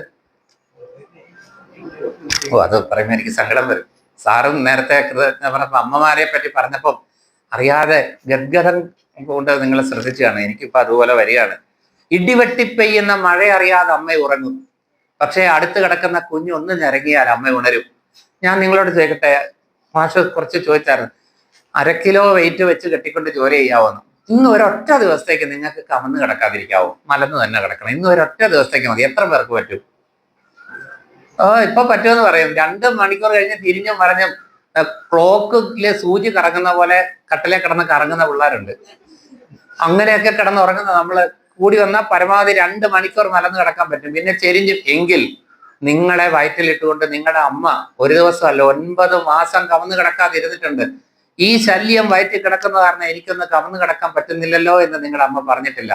അത് പറയുമ്പോ എനിക്ക് സങ്കടം വരും. സാറും നേരത്തെ പറഞ്ഞപ്പോ അമ്മമാരെ പറ്റി പറഞ്ഞപ്പോ അറിയാതെ ഗദ്ഗതം കൊണ്ട് നിങ്ങൾ ശ്രദ്ധിച്ചാണ്. എനിക്കിപ്പോ അതുപോലെ വരികയാണ്. ഇടിവെട്ടിപ്പെയ്യുന്ന മഴ അറിയാതെ അമ്മ ഉറങ്ങും. പക്ഷേ അടുത്ത് കിടക്കുന്ന കുഞ്ഞ് ഒന്ന് ഞരങ്ങിയാൽ അമ്മ ഉണരും. ഞാൻ നിങ്ങളോട് ചോദിക്കട്ടെ, മാഷ് കുറച്ച് ചോദിച്ചായിരുന്നു, 1/2 കിലോ വെയിറ്റ് വെച്ച് കെട്ടിക്കൊണ്ട് ജോലി ചെയ്യാവുന്നു. ഇന്ന് ഒരൊറ്റ ദിവസത്തേക്ക് നിങ്ങൾക്ക് കമന്ന് കിടക്കാതിരിക്കാവോ? മലന്ന് തന്നെ കിടക്കണം. ഇന്ന് ഒരൊറ്റ ദിവസത്തേക്ക് മതി. എത്ര പേർക്ക് പറ്റും? ഇപ്പൊ പറ്റുമെന്ന് പറയും. 2 മണിക്കൂർ കഴിഞ്ഞ് തിരിഞ്ഞും മറിഞ്ഞും ക്ലോക്കിലെ സൂചി കറങ്ങുന്ന പോലെ കട്ടിലെ കിടന്ന് കറങ്ങുന്ന പിള്ളേരുണ്ട്. അങ്ങനെയൊക്കെ കിടന്നുറങ്ങുന്ന നമ്മള് കൂടി വന്നാൽ പരമാവധി 2 മണിക്കൂർ മലന്ന് കിടക്കാൻ പറ്റും. പിന്നെ ചെരിഞ്ഞും. എങ്കിൽ നിങ്ങളെ വയറ്റിലിട്ടുകൊണ്ട് നിങ്ങളുടെ അമ്മ ഒരു ദിവസമല്ല 9 മാസം കമന്ന് കിടക്കാതെ ഇരുന്നിട്ടുണ്ട്. ഈ ശല്യം വയറ്റിൽ കിടക്കുന്ന കാരണം എനിക്കൊന്ന് കമന്ന് കിടക്കാൻ പറ്റുന്നില്ലല്ലോ എന്ന് നിങ്ങളുടെ അമ്മ പറഞ്ഞിട്ടില്ല.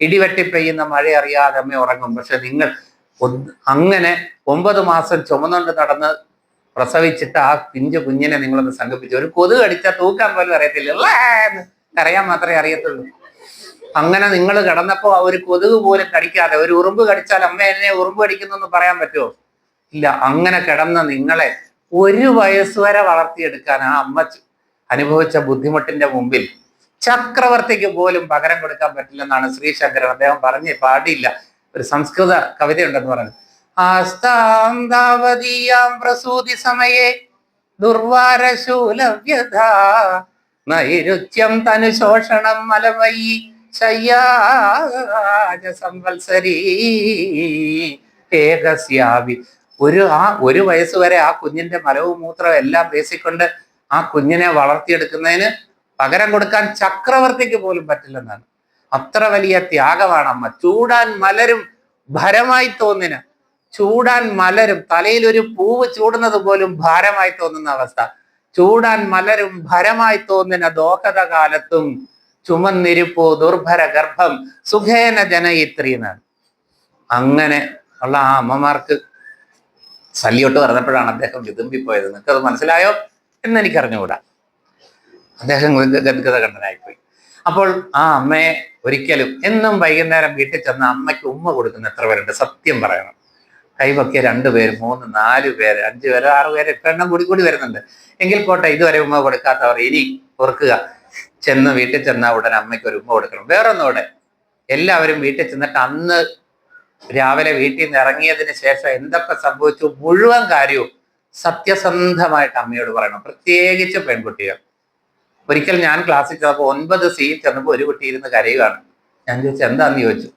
ഇടിവെട്ടി പെയ്യുന്ന മഴ അറിയാതെ അമ്മ ഉറങ്ങും. പക്ഷെ നിങ്ങൾ അങ്ങനെ 9 മാസം ചുമന്നുകൊണ്ട് നടന്ന് പ്രസവിച്ചിട്ട് ആ പിഞ്ചു കുഞ്ഞിനെ നിങ്ങളൊന്ന് സങ്കല്പിച്ചു. ഒരു കൊതുക് കടിച്ചാൽ തൂക്കാൻ പോലും അറിയത്തില്ല, കരയാൻ മാത്രമേ അറിയത്തുള്ളൂ. അങ്ങനെ നിങ്ങൾ കിടന്നപ്പോ ഒരു കൊതുക് പോലും കടിക്കാതെ, ഒരു ഉറുമ്പ് കടിച്ചാൽ അമ്മ എന്നെ ഉറുമ്പ് കടിക്കുന്നു പറയാൻ പറ്റുമോ? ഇല്ല. അങ്ങനെ കിടന്ന നിങ്ങളെ 1 വയസ്സ് വരെ വളർത്തിയെടുക്കാൻ ആ അമ്മ അനുഭവിച്ച ബുദ്ധിമുട്ടിന്റെ മുമ്പിൽ ചക്രവർത്തിക്ക് പോലും പകരം കൊടുക്കാൻ പറ്റില്ലെന്നാണ് ശ്രീശങ്കരൻ. അദ്ദേഹം പറഞ്ഞ് പാടിയില്ല. ഒരു സംസ്കൃത കവിതയുണ്ടെന്ന് പറഞ്ഞു. ആസ്താവതീയാം പ്രസൂതി സമയേ ദുർവാരശൂലവ്യഥ നൈരുച്യം തനുശോഷണം മലമയി ശയ്യാജ സംവത്സരീ ഏകസ്യാവി. 1 വയസ്സ് വരെ ആ കുഞ്ഞിന്റെ മലവും മൂത്രവും എല്ലാം പേശിക്കൊണ്ട് ആ കുഞ്ഞിനെ വളർത്തിയെടുക്കുന്നതിന് പകരം കൊടുക്കാൻ ചക്രവർത്തിക്ക് പോലും പറ്റില്ലെന്നാണ്. അത്ര വലിയ ത്യാഗമാണ് അമ്മ. ചൂടാൻ മലരും ഭരമായി തോന്നിന്. ചൂടാൻ മലരും, തലയിൽ ഒരു പൂവ് ചൂടുന്നത് പോലും ഭാരമായി തോന്നുന്ന അവസ്ഥ. ചൂടാൻ മലരും ഭരമായി തോന്നിന ദോഹത കാലത്തും ചുമന്നിരിപ്പോ ദുർഭര ഗർഭം സുഖേന ജനയിത്രി എന്നാണ്. അങ്ങനെ ഉള്ള ആ അമ്മമാർക്ക് സല്യൂട്ട് പറഞ്ഞപ്പോഴാണ് അദ്ദേഹം വിതുമ്പിപ്പോയത്. നിനക്കത് മനസ്സിലായോ എന്ന് എനിക്കറിഞ്ഞുകൂടാ. അദ്ദേഹം ഗദ്ഗത കണ്ടനായിപ്പോയി. അപ്പോൾ ആ അമ്മയെ ഒരിക്കലും എന്നും വൈകുന്നേരം വീട്ടിൽ ചെന്ന് അമ്മയ്ക്ക് ഉമ്മ കൊടുക്കുന്ന എത്ര പേരുണ്ട്? സത്യം പറയണം. കൈവക്കിയ 2 പേര്, 3, 4 പേര്, 5 പേര്, 6 പേര്, ഇപ്പൊ എണ്ണം കൂടി വരുന്നുണ്ട്. എങ്കിൽ പോട്ടെ, ഇതുവരെ ഉമ്മ കൊടുക്കാത്തവർ ഇനി ഓർക്കുക, ചെന്ന് വീട്ടിൽ ചെന്നാൽ ഉടനെ അമ്മയ്ക്ക് ഒരു ഉമ്മ കൊടുക്കണം. വേറൊന്നുകൂടെ, എല്ലാവരും വീട്ടിൽ ചെന്നിട്ട് അന്ന് രാവിലെ വീട്ടിൽ നിന്ന് ഇറങ്ങിയതിന് ശേഷം എന്തൊക്കെ സംഭവിച്ചു മുഴുവൻ കാര്യവും സത്യസന്ധമായിട്ട് അമ്മയോട് പറയണം. പ്രത്യേകിച്ച് പെൺകുട്ടികൾ. ഒരിക്കൽ ഞാൻ ക്ലാസ്സിൽ ചെന്നപ്പോൾ 9C ചെന്നപ്പോൾ ഒരു കുട്ടി ഇരുന്ന് കരയുകയാണ്. ഞാൻ ചോദിച്ചു എന്താന്ന് ചോദിച്ചു.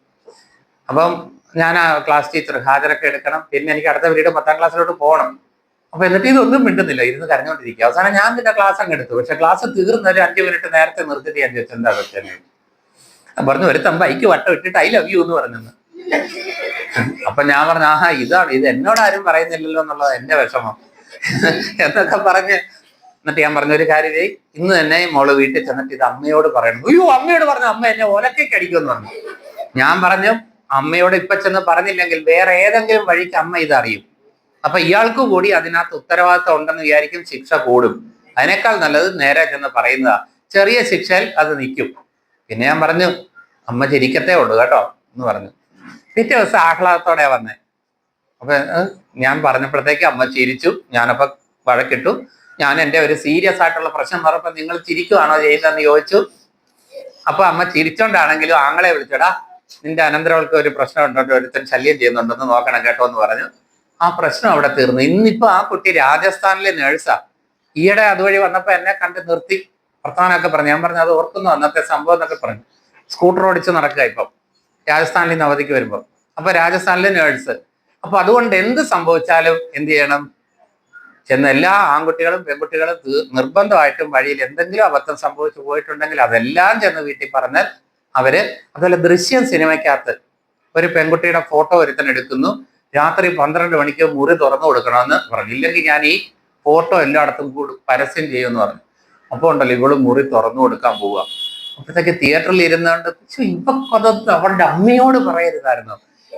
അപ്പം ഞാൻ ആ ക്ലാസ് ടീച്ചർ ഹാജരൊക്കെ എടുക്കണം, പിന്നെ എനിക്ക് അടുത്ത പീരീഡ് 10ാം ക്ലാസ്സിലോട്ട് പോകണം. അപ്പൊ എന്നിട്ട് ഇതൊന്നും മിണ്ടുന്നില്ല, ഇരുന്ന് കരഞ്ഞുകൊണ്ടിരിക്കുക. അവസാനം ഞാൻ പിന്നെ ക്ലാസ് അങ്ങ് എടുത്തു. പക്ഷെ ക്ലാസ് തീർന്നൊരു 5 മിനിറ്റ് നേരത്തെ നിർത്തിയിട്ട് ഞാൻ ചോദിച്ചു എന്താ പറ്റുന്നത്. പറഞ്ഞു ഒരുത്തൻ ബൈക്ക് വട്ടം ഇട്ടിട്ട് I love you എന്ന് പറഞ്ഞെന്ന്. അപ്പൊ ഞാൻ പറഞ്ഞു ആഹാ ഇതാണ്, ഇത് എന്നോട് ആരും പറയുന്നില്ലല്ലോ എന്നുള്ളത് എന്റെ വിഷമം എന്നൊക്കെ പറഞ്ഞ്. എന്നിട്ട് ഞാൻ പറഞ്ഞ ഒരു കാര്യം, ഇന്ന് തന്നെ മോള് വീട്ടിൽ ചെന്നിട്ട് ഇത് അമ്മയോട് പറയണം. അയ്യോ അമ്മയോട് പറഞ്ഞു, അമ്മ എന്നെ ഒലക്കയ്ക്ക് അടിക്കുമെന്ന് പറഞ്ഞു. ഞാൻ പറഞ്ഞു അമ്മയോട് ഇപ്പൊ ചെന്ന് പറഞ്ഞില്ലെങ്കിൽ വേറെ ഏതെങ്കിലും വഴിക്ക് അമ്മ ഇതറിയും. അപ്പൊ ഇയാൾക്ക് കൂടി അതിനകത്ത് ഉത്തരവാദിത്തം ഉണ്ടെന്ന് വിചാരിക്കും, ശിക്ഷ കൂടും. അതിനേക്കാൾ നല്ലത് നേരെ ചെന്ന് പറയുന്നതാ. ചെറിയ ശിക്ഷയിൽ അത് നിൽക്കും. പിന്നെ ഞാൻ പറഞ്ഞു അമ്മ ചിരിക്കത്തേ ഉള്ളൂ കേട്ടോ എന്ന് പറഞ്ഞു. പിറ്റേ ദിവസം ആഹ്ലാദത്തോടെ വന്നേ. അപ്പൊ ഞാൻ പറഞ്ഞപ്പോഴത്തേക്ക് അമ്മ ചിരിച്ചു. ഞാനപ്പോ വഴക്കിട്ടു. ഞാൻ എൻ്റെ ഒരു സീരിയസ് ആയിട്ടുള്ള പ്രശ്നം പറഞ്ഞപ്പോ നിങ്ങൾ ചിരിക്കുവാണോ ചെയ്യുന്നതെന്ന് ചോദിച്ചു. അപ്പൊ അമ്മ ചിരിച്ചോണ്ടാണെങ്കിലും ആങ്ങളെ വിളിച്ചടാ, നിന്റെ അനന്തരവൾക്ക് ഒരു പ്രശ്നം ഉണ്ടോ, ഒരുത്തൻ ശല്യം ചെയ്യുന്നുണ്ടെന്ന് നോക്കണം കേട്ടോ എന്ന് പറഞ്ഞു. ആ പ്രശ്നം അവിടെ തീർന്നു. ഇന്നിപ്പോ ആ കുട്ടി രാജസ്ഥാനിലെ നേഴ്സാ. ഈയിടെ അതുവഴി വന്നപ്പോ എന്നെ കണ്ട് നിർത്തി വർത്തമാനമൊക്കെ പറഞ്ഞു. ഞാൻ പറഞ്ഞു അത് ഓർക്കുന്നു അന്നത്തെ സംഭവം എന്നൊക്കെ പറഞ്ഞു. സ്കൂട്ടർ ഓടിച്ച് നടക്കുക ഇപ്പം രാജസ്ഥാനിൽ നിന്ന് അവധിക്ക് വരുമ്പോൾ. അപ്പൊ രാജസ്ഥാനിലെ നേഴ്സ്. അപ്പൊ അതുകൊണ്ട് എന്ത് സംഭവിച്ചാലും എന്ത് ചെയ്യണം, ചെന്ന് എല്ലാ ആൺകുട്ടികളും പെൺകുട്ടികളും നിർബന്ധമായിട്ടും വഴിയിൽ എന്തെങ്കിലും അബദ്ധം സംഭവിച്ചു പോയിട്ടുണ്ടെങ്കിൽ അതെല്ലാം ചെന്ന് വീട്ടിൽ പറഞ്ഞാൽ അവര്. അതുപോലെ ദൃശ്യം സിനിമയ്ക്കകത്ത് ഒരു പെൺകുട്ടിയുടെ ഫോട്ടോ ഒരുത്തൻ എടുക്കുന്നു, രാത്രി 12 മണിക്ക് മുറി തുറന്നു കൊടുക്കണമെന്ന് പറഞ്ഞു. ഇല്ലെങ്കിൽ ഞാൻ ഈ ഫോട്ടോ എല്ലായിടത്തും പരസ്യം ചെയ്യുമെന്ന് പറഞ്ഞു. അപ്പോൾ ഉണ്ടല്ലോ ഇവള് മുറി തുറന്നു കൊടുക്കാൻ പോവുക. അപ്പോഴത്തേക്ക് തിയേറ്ററിൽ ഇരുന്നുകൊണ്ട് ഇവക്കതൊന്നും അവളുടെ അമ്മയോട് പറയരുതായിരുന്നു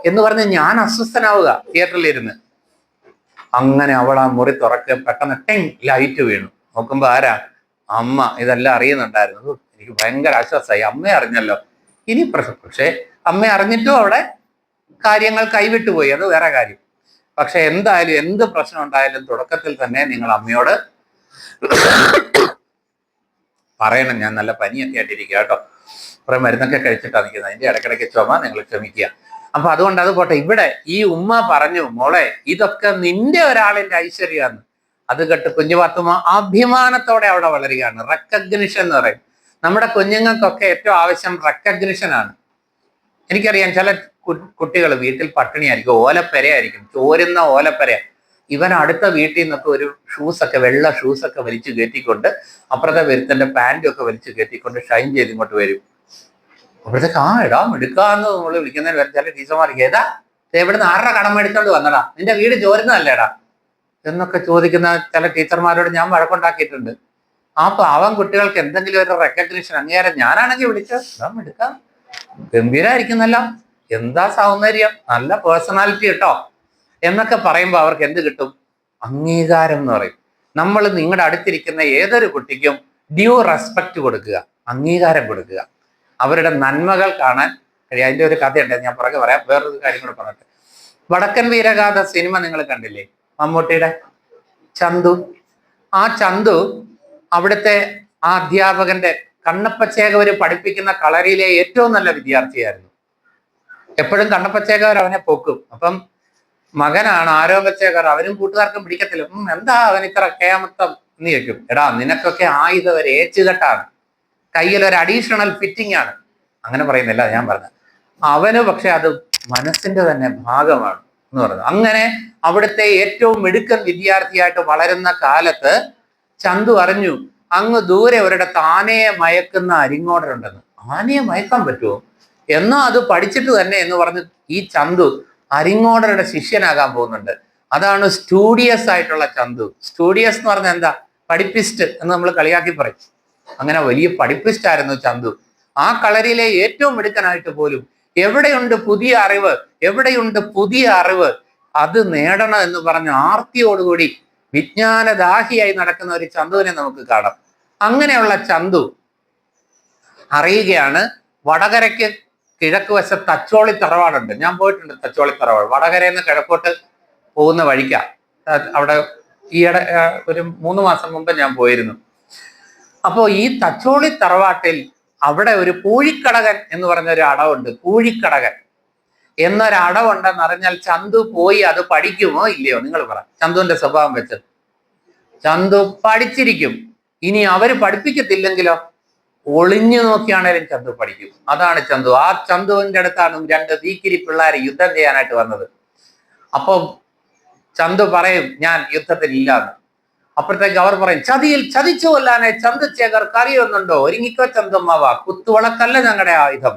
എന്ന് പറഞ്ഞ് ഞാൻ അസ്വസ്ഥനാവുക തിയേറ്ററിൽ ഇരുന്ന്. അങ്ങനെ അവൾ ആ മുറി തുറക്കുക, പെട്ടെന്ന് ടെങ് ലൈറ്റ് വീണു. നോക്കുമ്പോ ആരാ? അമ്മ. ഇതെല്ലാം അറിയുന്നുണ്ടായിരുന്നു. എനിക്ക് ഭയങ്കര ആശ്വാസമായി, അമ്മ അറിഞ്ഞല്ലോ, ഇനി പ്രശ്നം. പക്ഷെ അമ്മ അറിഞ്ഞിട്ടും അവിടെ കാര്യങ്ങൾ കൈവിട്ടു പോയി, അത് വേറെ കാര്യം. പക്ഷെ എന്തായാലും എന്ത് പ്രശ്നം ഉണ്ടായാലും തുടക്കത്തിൽ തന്നെ നിങ്ങൾ അമ്മയോട് പറയണം. ഞാൻ നല്ല പനിയൊക്കെ ആയിട്ടിരിക്കുക കേട്ടോ, കുറെ മരുന്നൊക്കെ കഴിച്ചിട്ടാണ് നിൽക്കുന്നത്, അതിന്റെ ഇടയ്ക്കിടയ്ക്ക് ചുമ, നിങ്ങൾ ക്ഷമിക്കുക. അപ്പൊ അതുകൊണ്ട് അത് പോട്ടെ. ഇവിടെ ഈ ഉമ്മ പറഞ്ഞു, മോളെ ഇതൊക്കെ നിന്റെ ഒരാളിന്റെ ഐശ്വര്യമാണ്. അത് കേട്ട് കുഞ്ഞുപാത്തുമ്മ അഭിമാനത്തോടെ അവിടെ വളരുകയാണ്. റെക്കഗ്നിഷൻ എന്ന് പറയും. നമ്മുടെ കുഞ്ഞുങ്ങൾക്കൊക്കെ ഏറ്റവും ആവശ്യം റെക്കഗ്നിഷൻ ആണ്. എനിക്കറിയാം ചില കുട്ടികൾ വീട്ടിൽ പട്ടിണിയായിരിക്കും, ഓലപ്പെരയായിരിക്കും, ചോരുന്ന ഓലപ്പെര. ഇവൻ അടുത്ത വീട്ടിൽ നിന്നൊക്കെ ഒരു ഷൂസൊക്കെ, വെള്ള ഷൂസൊക്കെ വലിച്ചു കയറ്റിക്കൊണ്ട്, അപ്പുറത്തെ വരുത്തന്റെ പാൻറ്റും ഒക്കെ വലിച്ചു കയറ്റിക്കൊണ്ട് ഷൈൻ ചെയ്ത് ഇങ്ങോട്ട് വരും. അപ്പോഴത്തേക്ക് എടാ എടുക്കാന്ന് നമ്മൾ വിളിക്കുന്നതിന് വരെ ചില ടീച്ചർമാർക്ക് ഏതാ എവിടുന്ന് 6 കടം മേടിച്ചോണ്ട് വന്നടാ, നിന്റെ വീട് ചോരുന്നതല്ലേടാ എന്നൊക്കെ ചോദിക്കുന്ന ചില ടീച്ചർമാരോട് ഞാൻ വഴക്കുണ്ടാക്കിയിട്ടുണ്ട്. ആ പാവം കുട്ടികൾക്ക് എന്തെങ്കിലും ഒരു റെക്കഗ്നിഷൻ അങ്ങേരം ഞാനാണെങ്കിൽ വിളിച്ചോ എടുക്കാം, ഗംഭീരായിരിക്കുന്നല്ലോ, എന്താ സൗന്ദര്യം, നല്ല പേഴ്സണാലിറ്റി കേട്ടോ എന്നൊക്കെ പറയുമ്പോൾ അവർക്ക് എന്ത് കിട്ടും? അംഗീകാരം എന്ന് പറയും. നമ്മൾ നിങ്ങളുടെ അടുത്തിരിക്കുന്ന ഏതൊരു കുട്ടിക്കും ഡ്യൂ റെസ്പെക്ട് കൊടുക്കുക, അംഗീകാരം കൊടുക്കുക, അവരുടെ നന്മകൾ കാണാൻ കഴിയും. അതിന്റെ ഒരു കഥയുണ്ട്, ഞാൻ പുറകെ പറയാം. വേറൊരു കാര്യം കൂടെ പറഞ്ഞിട്ട്, വടക്കൻ വീരഗാഥ സിനിമ നിങ്ങൾ കണ്ടില്ലേ, മമ്മൂട്ടിയുടെ ചന്തു. ആ ചന്തു അവിടുത്തെ ആ അധ്യാപകന്റെ കണ്ണപ്പച്ചേകവര് പഠിപ്പിക്കുന്ന കളരിയിലെ ഏറ്റവും നല്ല വിദ്യാർത്ഥിയായിരുന്നു. എപ്പോഴും കണ്ണപ്പച്ചേകവർ അവനെ പൊക്കും. അപ്പം മകനാണ് ആരോപച്ചേകർ, അവനും കൂട്ടുകാർക്കും പിടിക്കത്തില്ല. എന്താ അവൻ ഇത്ര കേമത്തം എന്ന് ചോദിക്കും. എടാ നിനക്കൊക്കെ ആയുധം ഒരു ഏച്ചുകെട്ടാണ്, കയ്യിൽ ഒരു അഡീഷണൽ ഫിറ്റിംഗ് ആണ്. അങ്ങനെ പറയുന്നില്ല ഞാൻ പറഞ്ഞത്. അവന് പക്ഷെ അത് മനസ്സിന്റെ തന്നെ ഭാഗമാണ് എന്ന് പറഞ്ഞു. അങ്ങനെ അവിടുത്തെ ഏറ്റവും മിടുക്കൻ വിദ്യാർത്ഥിയായിട്ട് വളരുന്ന കാലത്ത് ചന്തു അറിഞ്ഞു അങ്ങ് ദൂരെ ഒരിടത്ത് ആനയെ മയക്കുന്ന അരിങ്ങോടരുണ്ടെന്ന്. ആനയെ മയക്കാൻ പറ്റുമോ? എന്നോ അത് പഠിച്ചിട്ട് തന്നെ എന്ന് പറഞ്ഞ് ഈ ചന്തു അരിങ്ങോടരുടെ ശിഷ്യനാകാൻ പോകുന്നുണ്ട്. അതാണ് സ്റ്റൂഡിയസ് ആയിട്ടുള്ള ചന്തു. സ്റ്റൂഡിയസ് എന്ന് പറഞ്ഞാൽ എന്താ? പഠിപ്പിസ്റ്റ് എന്ന് നമ്മൾ കളിയാക്കി പറയും. അങ്ങനെ വലിയ പഠിപ്പിസ്റ്റ് ആയിരുന്നു ചന്തു. ആ കളരിയിലെ ഏറ്റവും മിടുക്കനായിട്ട് പോലും എവിടെയുണ്ട് പുതിയ അറിവ്, എവിടെയുണ്ട് പുതിയ അറിവ്, അത് നേടണം എന്ന് പറഞ്ഞ ആർത്തിയോടുകൂടി വിജ്ഞാനദാഹിയായി നടക്കുന്ന ഒരു ചന്തുവിനെ നമുക്ക് കാണാം. അങ്ങനെയുള്ള ചന്തു അറിയുകയാണ്, വടകരയ്ക്ക് കിഴക്ക് വശത്ത് തച്ചോളി തറവാടുണ്ട്. ഞാൻ പോയിട്ടുണ്ട് തച്ചോളി തറവാട്. വടകരയിൽ നിന്ന് കിഴക്കോട്ട് പോകുന്ന വഴിക്കാ. അവിടെ ഈയിടെ ഒരു 3 മാസം മുമ്പ് ഞാൻ പോയിരുന്നു. അപ്പോൾ ഈ തച്ചോളി തറവാട്ടിൽ അവിടെ ഒരു പൂഴിക്കടകൻ എന്ന് പറഞ്ഞ ഒരു അടവുണ്ട്. പൂഴിക്കടകൻ എന്നൊരു അടവുണ്ടെന്ന് അറിഞ്ഞാൽ ചന്തു പോയി അത് പഠിക്കുമോ ഇല്ലയോ? നിങ്ങൾ പറ. ചന്തുവിന്റെ സ്വഭാവം വെച്ച് ചന്തു പഠിച്ചിരിക്കും. ഇനി അവര് പഠിപ്പിക്കത്തില്ലെങ്കിലോ ഒളിഞ്ഞു നോക്കിയാണേലും ചന്തു പഠിക്കും. അതാണ് ചന്തു. ആ ചന്തുവിന്റെ അടുത്താണ് 2 തീക്കിരി പിള്ളേർ യുദ്ധം ചെയ്യാനായിട്ട് വന്നത്. അപ്പൊ ചന്തു പറയും ഞാൻ യുദ്ധത്തിൽ ഇല്ലാന്ന്. അപ്പോഴത്തേക്ക് അവർ പറയും ചതിയിൽ ചതിച്ചു കൊല്ലാനെ ചന്തുചേകർ കറിയൊന്നുണ്ടോ, ഒരുങ്ങിക്കോ ചന്തുമ്മാവ, കുത്തുവളക്കല്ല ഞങ്ങളുടെ ആയുധം.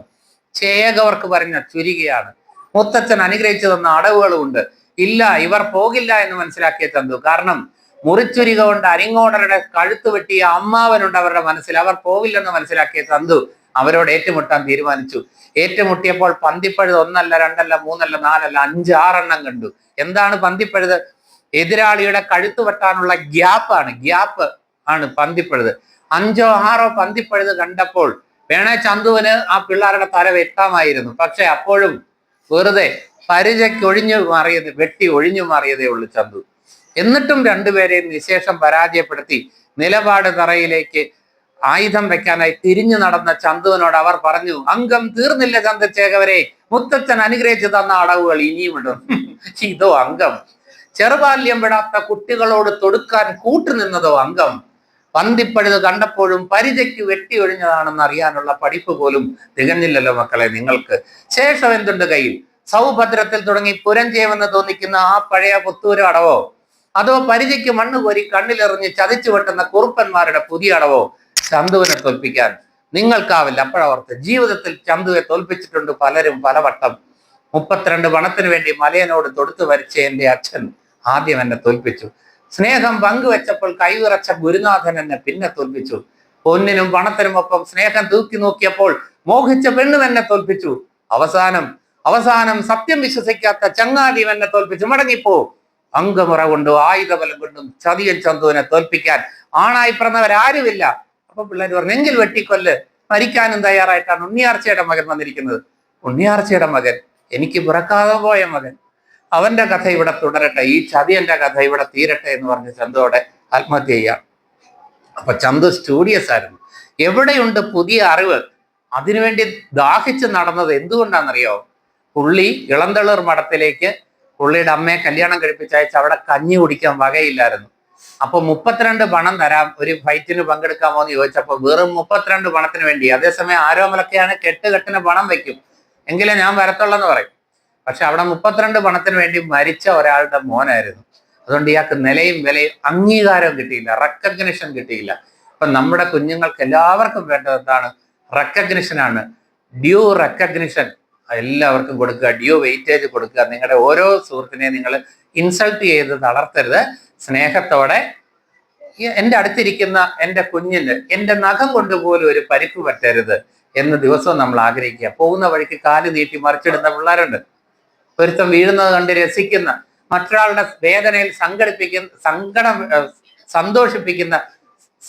ചേകവർക്ക് പറഞ്ഞ ചുരികയാണ്. മുത്തച്ഛൻ അനുഗ്രഹിച്ചു തന്ന അടവുകളും ഉണ്ട്. ഇല്ല, ഇവർ പോകില്ല എന്ന് മനസ്സിലാക്കിയ ചന്തു. കാരണം മുറിച്ചുരിക കൊണ്ട് അരിങ്ങോടരുടെ കഴുത്ത് വെട്ടിയ അമ്മാവനുണ്ട് അവരുടെ മനസ്സിൽ. അവർ പോവില്ലെന്ന് മനസ്സിലാക്കിയ ചന്തു അവരോട് ഏറ്റുമുട്ടാൻ തീരുമാനിച്ചു. ഏറ്റുമുട്ടിയപ്പോൾ പന്തിപ്പഴുത് 1 അല്ല 2 അല്ല 3 അല്ല 4 അല്ല 5 6 കണ്ടു. എന്താണ് പന്തിപ്പഴുത്? എതിരാളിയുടെ കഴുത്ത് വെട്ടാനുള്ള ഗ്യാപ്പ് ആണ് പന്തിപ്പഴുത്. 5 or 6 പന്തിപ്പഴുത് കണ്ടപ്പോൾ വേണേ ചന്തുവിന് ആ പിള്ളേരുടെ തല വെട്ടാമായിരുന്നു. പക്ഷെ അപ്പോഴും വെറുതെ പരിചയ്ക്ക് വെട്ടി ഒഴിഞ്ഞു മാറിയതേ ഉള്ളൂ ചന്തു. എന്നിട്ടും 2 പേരെയും നിശേഷം പരാജയപ്പെടുത്തി നിലപാട് തറയിലേക്ക് ആയുധം വെക്കാനായി തിരിഞ്ഞു നടന്ന ചന്തുവിനോട് അവർ പറഞ്ഞു, അംഗം തീർന്നില്ല ചന്തുചേകവരെ, മുത്തച്ഛൻ അനുഗ്രഹിച്ചു തന്ന അടവുകൾ ഇനിയും ഇടും. ഇതോ അംഗം. ചെറുബാല്യം വിടാത്ത കുട്ടികളോട് തൊടുക്കാൻ കൂട്ടുനിന്നതോ അംഗം. പന്തിപ്പഴുത് കണ്ടപ്പോഴും പരിചയ്ക്ക് വെട്ടി ഒഴിഞ്ഞതാണെന്ന് അറിയാനുള്ള പഠിപ്പ് പോലും തികഞ്ഞില്ലല്ലോ മക്കളെ നിങ്ങൾക്ക്. ശേഷം എന്തുണ്ട് കയ്യിൽ? സൗഭദ്രത്തിൽ തുടങ്ങി പുരഞ്ചേവെന്ന് തോന്നിക്കുന്ന ആ പഴയ പുത്തൂര് അടവോ, അതോ പരിചയ്ക്ക് മണ്ണ് കോരി കണ്ണിലെറിഞ്ഞ് ചതിച്ചു വെട്ടുന്ന കുറുപ്പന്മാരുടെ പുതിയ അടവോ? ചന്തുവിനെ തോൽപ്പിക്കാൻ നിങ്ങൾക്കാവില്ല. അപ്പോഴവർക്ക് ജീവിതത്തിൽ ചന്തുവെ തോൽപ്പിച്ചിട്ടുണ്ട് പലരും പലവട്ടം. 32 പണത്തിന് വേണ്ടി മലയനോട് തൊടുത്തു വരച്ച എൻ്റെ അച്ഛൻ ആദ്യം എന്നെ തോൽപ്പിച്ചു. സ്നേഹം പങ്കുവെച്ചപ്പോൾ കൈവിറച്ച ഗുരുനാഥൻ എന്നെ പിന്നെ തോൽപ്പിച്ചു. പൊന്നിനും പണത്തിനുമൊപ്പം സ്നേഹം തൂക്കി നോക്കിയപ്പോൾ മോഹിച്ച പെണ്ണ് തന്നെ തോൽപ്പിച്ചു. അവസാനം അവസാനം സത്യം വിശ്വസിക്കാത്ത ചങ്ങാതി എന്നെ തോൽപ്പിച്ചു. മടങ്ങിപ്പോ. അംഗമുറ കൊണ്ടും ആയുധബലം കൊണ്ടും ചതിയൻ ചന്തുവിനെ തോൽപ്പിക്കാൻ ആണായി പിറന്നവരാരുമില്ല. അപ്പൊ പിള്ളേർ പറഞ്ഞു, എങ്കിൽ വെട്ടിക്കൊല്ല്. മരിക്കാനും തയ്യാറായിട്ടാണ് ഉണ്ണിയാർച്ചയുടെ മകൻ വന്നിരിക്കുന്നത്. ഉണ്ണിയാർച്ചയുടെ മകൻ, എനിക്ക് പിറക്കാതെ പോയ മകൻ, അവന്റെ കഥ ഇവിടെ തുടരട്ടെ, ഈ ചതിയന്റെ കഥ ഇവിടെ തീരട്ടെ എന്ന് പറഞ്ഞ് ചന്തുവോടെ ആത്മഹത്യ ചെയ്യാം. അപ്പൊ ചന്തു സ്റ്റുഡിയസ് ആയിരുന്നു. എവിടെയുണ്ട് പുതിയ അറിവ്? അതിനുവേണ്ടി ദാഹിച്ച് നടന്നത് എന്തുകൊണ്ടാണെന്നറിയോ? പുള്ളി ഇളന്തളൂർ മഠത്തിലേക്ക് പുള്ളിയുടെ അമ്മയെ കല്യാണം കഴിപ്പിച്ചയച്ച് അവിടെ കഞ്ഞി കുടിക്കാൻ വകയില്ലായിരുന്നു. അപ്പൊ 32 പണം തരാം, ഒരു ഫൈറ്റിന് പങ്കെടുക്കാമോ എന്ന് ചോദിച്ചപ്പോ വെറും 32 പണത്തിന് വേണ്ടി. അതേസമയം ആരോമലൊക്കെയാണ് കെട്ടുകെട്ടിന് പണം വെക്കും, എങ്കിലേ ഞാൻ വരത്തുള്ളെന്ന് പറയും. പക്ഷെ അവിടെ 32 പണത്തിന് വേണ്ടി മരിച്ച ഒരാളുടെ മോനായിരുന്നു. അതുകൊണ്ട് ഇയാൾക്ക് നിലയും വിലയും അംഗീകാരവും കിട്ടിയില്ല, റെക്കഗ്നിഷൻ കിട്ടിയില്ല. അപ്പൊ നമ്മുടെ കുഞ്ഞുങ്ങൾക്ക് എല്ലാവർക്കും വേണ്ടത് എന്താണ്? റെക്കഗ്നിഷനാണ്. ഡ്യൂ റെക്കഗ്നിഷൻ എല്ലാവർക്കും കൊടുക്കുക, ഡ്യൂ വെയിറ്റേജ് കൊടുക്കുക. നിങ്ങളുടെ ഓരോ സുഹൃത്തിനെയും നിങ്ങൾ ഇൻസൾട്ട് ചെയ്ത് തളർത്തരുത്. സ്നേഹത്തോടെ, എൻ്റെ അടുത്തിരിക്കുന്ന എൻ്റെ കുഞ്ഞിന് എൻ്റെ നഖം കൊണ്ടുപോലും ഒരു പരിക്ക് പറ്റരുത് എന്ന് ദിവസവും നമ്മൾ ആഗ്രഹിക്കുക. പോകുന്ന വഴിക്ക് കാല് നീട്ടി മറിച്ചിടുന്ന പിള്ളേരുണ്ട്. ഒരുത്തം വീഴുന്നത് കണ്ട് രസിക്കുന്ന, മറ്റൊരാളുടെ വേദനയിൽ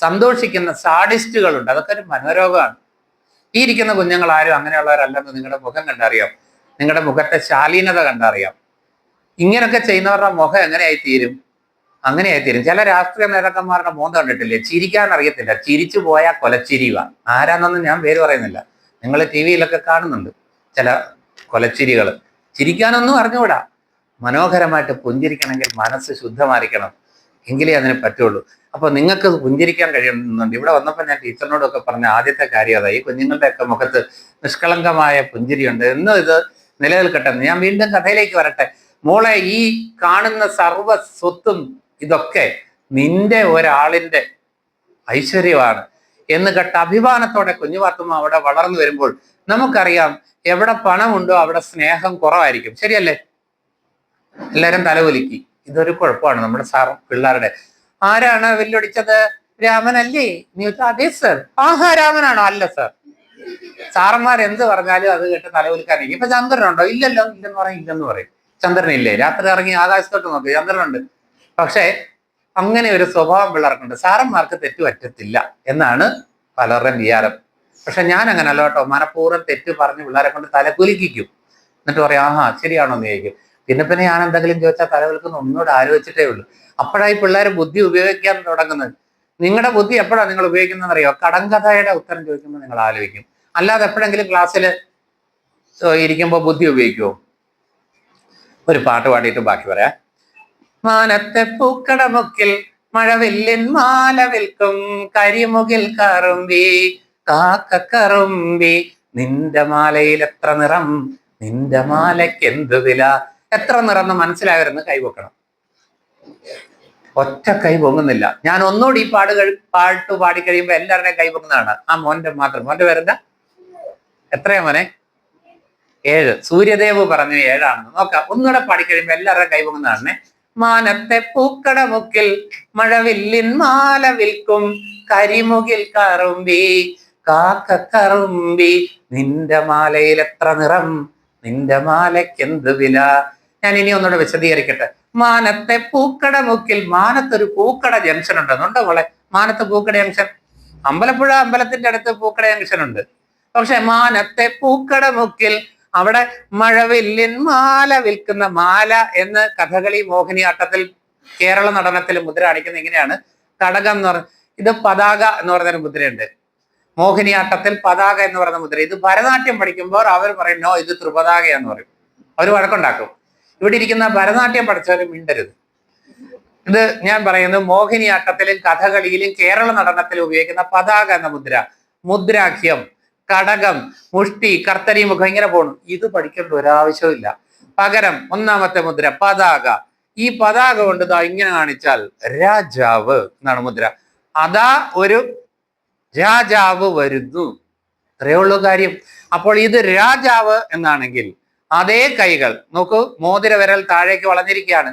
സന്തോഷിക്കുന്ന സാഡിസ്റ്റുകളുണ്ട്. അതൊക്കെ ഒരു മനോരോഗമാണ്. ഈ ഇരിക്കുന്ന കുഞ്ഞുങ്ങൾ ആരും അങ്ങനെയുള്ളവരല്ലെന്ന് നിങ്ങളുടെ മുഖം കണ്ടറിയാം, നിങ്ങളുടെ മുഖത്തെ ശാലീനത കണ്ടറിയാം. ഇങ്ങനൊക്കെ ചെയ്യുന്നവരുടെ മുഖം അങ്ങനെയായിത്തീരും. ചില രാഷ്ട്രീയ നേതാക്കന്മാരുടെ മോന്ത കണ്ടിട്ടില്ലേ? ചിരിക്കാൻ അറിയത്തില്ല, ചിരിച്ചു പോയാൽ കൊലച്ചിരിയുക. ആരാന്നൊന്നും ഞാൻ പേര് പറയുന്നില്ല, നിങ്ങൾ TV-യിലൊക്കെ കാണുന്നുണ്ട് ചില കൊലച്ചിരികൾ. ചിരിക്കാനൊന്നും അറിഞ്ഞുകൂടാ. മനോഹരമായിട്ട് പുഞ്ചിരിക്കണമെങ്കിൽ മനസ്സ് ശുദ്ധമായിരിക്കണം, എങ്കിലേ അതിന് പറ്റുള്ളൂ. അപ്പൊ നിങ്ങൾക്ക് പുഞ്ചിരിക്കാൻ കഴിയുന്നുണ്ട്. ഇവിടെ വന്നപ്പോൾ ഞാൻ ടീച്ചറിനോടൊക്കെ പറഞ്ഞ ആദ്യത്തെ കാര്യം അതാ, ഈ കുഞ്ഞുങ്ങളുടെയൊക്കെ മുഖത്ത് നിഷ്കളങ്കമായ പുഞ്ചിരിയുണ്ട് എന്ന് ഇത് നിലനിൽക്കട്ടെ. ഞാൻ വീണ്ടും കഥയിലേക്ക് വരട്ടെ. മോളെ, ഈ കാണുന്ന സർവ്വ സ്വത്തും ഇതൊക്കെ നിന്റെ ഒരാളിന്റെ ഐശ്വര്യമാണ് എന്ന് കേട്ട അഭിമാനത്തോടെ കുഞ്ഞുപാത്തുമ്മ അവിടെ വളർന്നു വരുമ്പോൾ നമുക്കറിയാം, എവിടെ പണമുണ്ടോ അവിടെ സ്നേഹം കുറവായിരിക്കും. ശരിയല്ലേ? എല്ലാരും തലകുലുക്കി. ഇതൊരു കുഴപ്പമാണ് നമ്മുടെ പിള്ളേരുടെ. ആരാണ് വെല്ലൊടിച്ചത്? രാമനല്ലേ? നീ ചോദിച്ചാൽ അതെ സർ. ആഹാ, രാമനാണോ? അല്ല സർ. സാറന്മാർ എന്ത് പറഞ്ഞാലും അത് കേട്ട് തലകുലുക്കാനിരിക്കും. ഇപ്പൊ ചന്ദ്രനുണ്ടോ? ഇല്ലല്ലോ. ഇല്ലെന്ന് പറയും. ചന്ദ്രനില്ലേ? രാത്രി ഇറങ്ങി ആകാശത്തോട്ട് നോക്കി, ചന്ദ്രനുണ്ട്. പക്ഷെ അങ്ങനെ ഒരു സ്വഭാവം പിള്ളേർക്കുണ്ട്. സാറന്മാർക്ക് തെറ്റു പറ്റത്തില്ല എന്നാണ് പലരുടെയും വിചാരം. പക്ഷെ ഞാൻ അങ്ങനല്ല കേട്ടോ. മനഃപൂർവ്വം തെറ്റ് പറഞ്ഞ് പിള്ളേരെ കൊണ്ട് തലകുലുക്കിക്കും. എന്നിട്ട് പറയാം, ആഹാ ശരിയാണോ എന്ന് ചോദിക്കും. പിന്നെ ഞാൻ എന്തെങ്കിലും ചോദിച്ചാൽ തലകുലുക്കുന്ന ഒന്നുകൂടെ ആലോചിച്ചിട്ടേ ഉള്ളൂ. അപ്പോഴായി പിള്ളേർ ബുദ്ധി ഉപയോഗിക്കാൻ തുടങ്ങുന്നത്. നിങ്ങളുടെ ബുദ്ധി എപ്പോഴാണ് നിങ്ങൾ ഉപയോഗിക്കുന്നതെന്ന് അറിയോ? കടങ്കഥയുടെ ഉത്തരം ചോദിക്കുമ്പോൾ നിങ്ങൾ ആലോചിക്കും. അല്ലാതെ എപ്പോഴെങ്കിലും ക്ലാസ്സിൽ ഇരിക്കുമ്പോൾ ബുദ്ധി ഉപയോഗിക്കുമോ? ഒരു പാട്ട് പാടിയിട്ട് ബാക്കി പറയാം. മാനത്തെ പൂക്കടമുക്കിൽ മഴവില്ലിൻ മാല വിൽക്കും കരിമുകിൽ കറുമ്പി കാക്കറുമ്പി, നിന്റെ മാലയിൽ എത്ര നിറം, നിന്റെ മാലയ്ക്ക് എന്ത് വില. എത്ര നിറം എന്ന് മനസ്സിലാകരുന്ന് കൈവെക്കണം. ഒറ്റ കൈ പൊങ്ങുന്നില്ല. ഞാൻ ഒന്നുകൂടി ഈ പാട്ട് പാടിക്കഴിയുമ്പോ എല്ലാവരുടെയും കൈ പൊങ്ങുന്നതാണ്. ആ മോന്റെ മാത്രം. മോന്റെ പേരെന്താ? എത്രയാ മോനെ? 7. സൂര്യദേവ് പറഞ്ഞു 7 ആണെന്ന്. നോക്കാം. ഒന്നുകൂടെ പാടിക്കഴിയുമ്പോ എല്ലാവരുടെയും കൈ പൊങ്ങുന്നതാണേ. മാനത്തെ പൂക്കട മുക്കിൽ മഴവില്ലിൻ മാല വിൽക്കും കരിമുകിൽ കറുമ്പി കാക്കറുമ്പി, നിന്റെ മാലയിൽ എത്ര നിറം, നിന്റെ മാലയ്ക്ക് എന്ത് വില. ഞാൻ ഇനി ഒന്നുകൂടെ വിശദീകരിക്കട്ടെ. മാനത്തെ പൂക്കട മുക്കിൽ, മാനത്തൊരു പൂക്കട ജംഗ്ഷൻ ഉണ്ടെന്നുണ്ടോ മോളെ? മാനത്ത് പൂക്കട ജംഗ്ഷൻ, അമ്പലപ്പുഴ അമ്പലത്തിന്റെ അടുത്ത് പൂക്കട ജംഗ്ഷൻ ഉണ്ട്. പക്ഷെ മാനത്തെ പൂക്കട മുക്കിൽ അവിടെ മഴവില്ലിൻ മാല വിൽക്കുന്ന, മാല എന്ന് കഥകളി മോഹിനിയാട്ടത്തിൽ കേരള നടനത്തിൽ മുദ്ര അടിക്കുന്ന ഇങ്ങനെയാണ്. കടകം എന്ന് പറഞ്ഞ ഇത് പതാക എന്ന് പറഞ്ഞൊരു മുദ്രയുണ്ട്. മോഹിനിയാട്ടത്തിൽ പതാക എന്ന് പറയുന്ന മുദ്ര. ഇത് ഭരതനാട്യം പഠിക്കുമ്പോൾ അവർ പറയും നോ, ഇത് ത്രിപതാക എന്ന് പറയും. അവർ വഴക്കുണ്ടാക്കും. ഇവിടെ ഇരിക്കുന്ന ഭരതനാട്യം പഠിച്ചവരും മിണ്ടരുത്. ഇത് ഞാൻ പറയുന്നത് മോഹിനിയാട്ടത്തിലും കഥകളിയിലും കേരള നടനത്തിലും ഉപയോഗിക്കുന്ന പതാക എന്ന മുദ്ര. മുദ്രാഖ്യം, കടകം, മുഷ്ടി, കർത്തരി മുഖം, ഇങ്ങനെ പോണു. ഇത് പഠിക്കേണ്ട ഒരാവശ്യമില്ല. പകരം ഒന്നാമത്തെ മുദ്ര പതാക. ഈ പതാക കൊണ്ട് ഇതാ ഇങ്ങനെ കാണിച്ചാൽ രാജാവ് എന്നാണ് മുദ്ര. അതാ ഒരു രാജാവ് വരുന്നു, അത്രയേ ഉള്ളൂ കാര്യം. അപ്പോൾ ഇത് രാജാവ് എന്നാണെങ്കിൽ അതേ കൈകൾ നോക്കൂ, മോതിര വിരൽ താഴേക്ക് വളഞ്ഞിരിക്കുകയാണ്.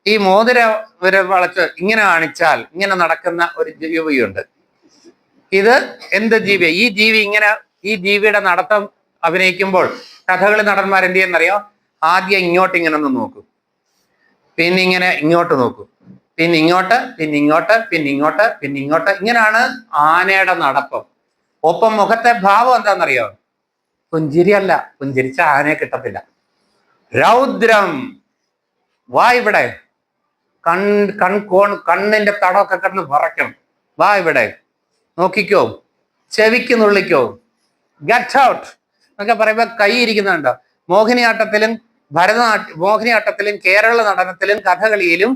ഈ മോതിര വളച്ച് ഇങ്ങനെ കാണിച്ചാൽ ഇങ്ങനെ നടക്കുന്ന ഒരു ജീവിയുണ്ട്. ഇത് എന്ത് ജീവി? ഈ ജീവി ഇങ്ങനെ, ഈ ജീവിയുടെ നടത്തം അഭിനയിക്കുമ്പോൾ കഥകളി നടന്മാർ എന്ത് ചെയ്യുന്നറിയോ? ആദ്യം ഇങ്ങോട്ട് ഇങ്ങനെ ഒന്ന് നോക്കും, പിന്നെ ഇങ്ങനെ ഇങ്ങോട്ട് നോക്കും, പിന്നെ ഇങ്ങോട്ട്, പിന്നെ ഇങ്ങോട്ട്, പിന്നെ ഇങ്ങോട്ട്, പിന്നെ ഇങ്ങോട്ട്. ഇങ്ങനെയാണ് ആനയുടെ നടപ്പം. ഒപ്പം മുഖത്തെ ഭാവം എന്താണെന്നറിയോ? പുഞ്ചിരിയല്ല, പുഞ്ചിരിച്ച ആനയെ കിട്ടത്തില്ല. രൗദ്രം. വാ ഇവിടെ. കണ്ണിന്റെ തടമൊക്കെ കിടന്ന് പറക്കണം. വാ ഇവിടെ, നോക്കിക്കോ, ചെവിക്ക് നുള്ളിക്കോ, ഗെറ്റ് ഔട്ട് എന്നൊക്കെ പറയുമ്പോ കൈ ഇരിക്കുന്നുണ്ടോ? മോഹിനിയാട്ടത്തിലും കേരള നടനത്തിലും കഥകളിയിലും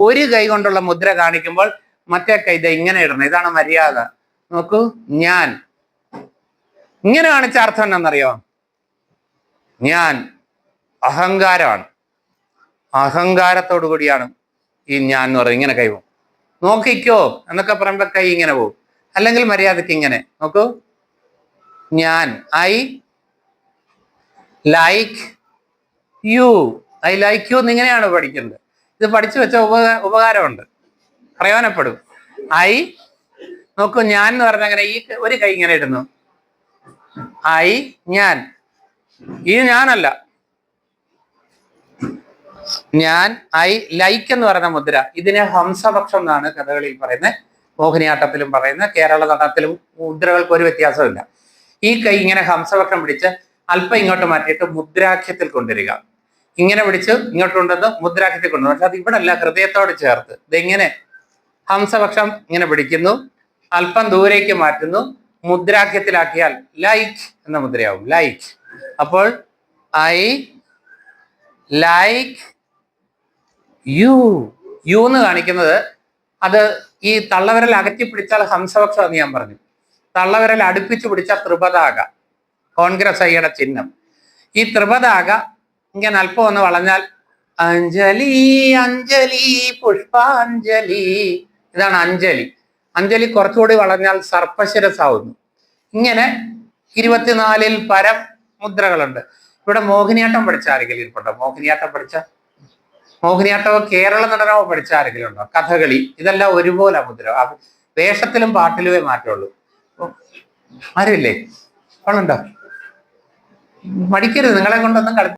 ഒരു കൈ കൊണ്ടുള്ള മുദ്ര കാണിക്കുമ്പോൾ മറ്റേ കൈ ഇങ്ങനെ ഇടണം. ഇതാണ് മര്യാദ. നോക്കൂ, ഞാൻ ഇങ്ങനെ കാണിച്ച അർത്ഥം എന്താണെന്നറിയോ? ഞാൻ അഹങ്കാരമാണ്. അഹങ്കാരത്തോടു കൂടിയാണ് ഈ ഞാൻ എന്ന് പറയുന്നത്. ഇങ്ങനെ കൈ പോകും. നോക്കിക്കോ എന്നൊക്കെ പറയുമ്പോ കൈ ഇങ്ങനെ പോകും. അല്ലെങ്കിൽ മര്യാദക്ക് ഇങ്ങനെ നോക്കൂ, ഞാൻ. I like you. I like you എന്നിങ്ങനെയാണ് പഠിക്കുന്നത്. ഇത് പഠിച്ചു വെച്ച ഉപകാരമുണ്ട്, പ്രയോജനപ്പെടും. ഐ നോക്കൂ, ഞാൻ എന്ന് പറഞ്ഞ അങ്ങനെ ഈ ഒരു കൈ ഇങ്ങനെ ഇടുന്നു. ഐ ഞാൻ. ഇത് ഞാനല്ല, ഞാൻ. ഐ ലൈക്ക് എന്ന് പറയുന്ന മുദ്ര, ഇതിനെ ഹംസപക്ഷം എന്നാണ് കഥകളിയിൽ പറയുന്നത്, മോഹിനിയാട്ടത്തിലും പറയുന്നത്, കേരള നടനത്തിലും മുദ്രകൾക്ക് ഒരു വ്യത്യാസമില്ല. ഈ കൈ ഇങ്ങനെ ഹംസപക്ഷം പിടിച്ച് അല്പം ഇങ്ങോട്ട് മാറ്റിയിട്ട് മുദ്രാഖ്യത്തിൽ കൊണ്ടുവരിക. ഇങ്ങനെ പിടിച്ച് ഇങ്ങോട്ട് കൊണ്ടുവന്ന് മുദ്രാഖ്യത്തിൽ കൊണ്ടുവരും. പക്ഷെ അത് ഇവിടെ അല്ല, ഹൃദയത്തോട് ചേർത്ത് ഇതെങ്ങനെ ഹംസപക്ഷം ഇങ്ങനെ പിടിക്കുന്നു, അല്പം ദൂരേക്ക് മാറ്റുന്നു, മുദ്രാഖ്യത്തിലാക്കിയാൽ ലൈക്ക് എന്ന മുദ്രയാവും. ലൈക്ക്. അപ്പോൾ ഐ ലൈക്ക് യു. യു എന്ന് കാണിക്കുന്നത് അത് ഈ തള്ളവിരൽ അകറ്റി പിടിച്ചാൽ ഹംസപക്ഷം എന്ന് ഞാൻ പറഞ്ഞു. തള്ളവിരൽ അടുപ്പിച്ച് പിടിച്ചാൽ ത്രിപതാക, കോൺഗ്രസ് ഐയുടെ ചിഹ്നം. ഈ ത്രിപതാക ഇങ്ങനെ അല്പം ഒന്ന് വളഞ്ഞാൽ അഞ്ജലി അഞ്ജലി പുഷ്പാഞ്ജലി, ഇതാണ് അഞ്ജലി. അഞ്ജലി കുറച്ചുകൂടി വളഞ്ഞാൽ സർപ്പശിരസാവുന്നു. ഇങ്ങനെ 24 പരം മുദ്രകളുണ്ട്. ഇവിടെ മോഹിനിയാട്ടം പഠിച്ച ആരെങ്കിലും ഇരിപ്പുണ്ടോ? മോഹിനിയാട്ടമോ കേരള നടനമോ പഠിച്ച ആരെങ്കിലും ഉണ്ടോ? കഥകളി, ഇതെല്ലാം ഒരുപോലെ മുദ്ര. വേഷത്തിലും പാട്ടിലുമേ മാറ്റമുള്ളൂ. ആരുമില്ലേ? ആളുണ്ടോ? മടിക്കരുത്, നിങ്ങളെ കൊണ്ടൊന്നും കളി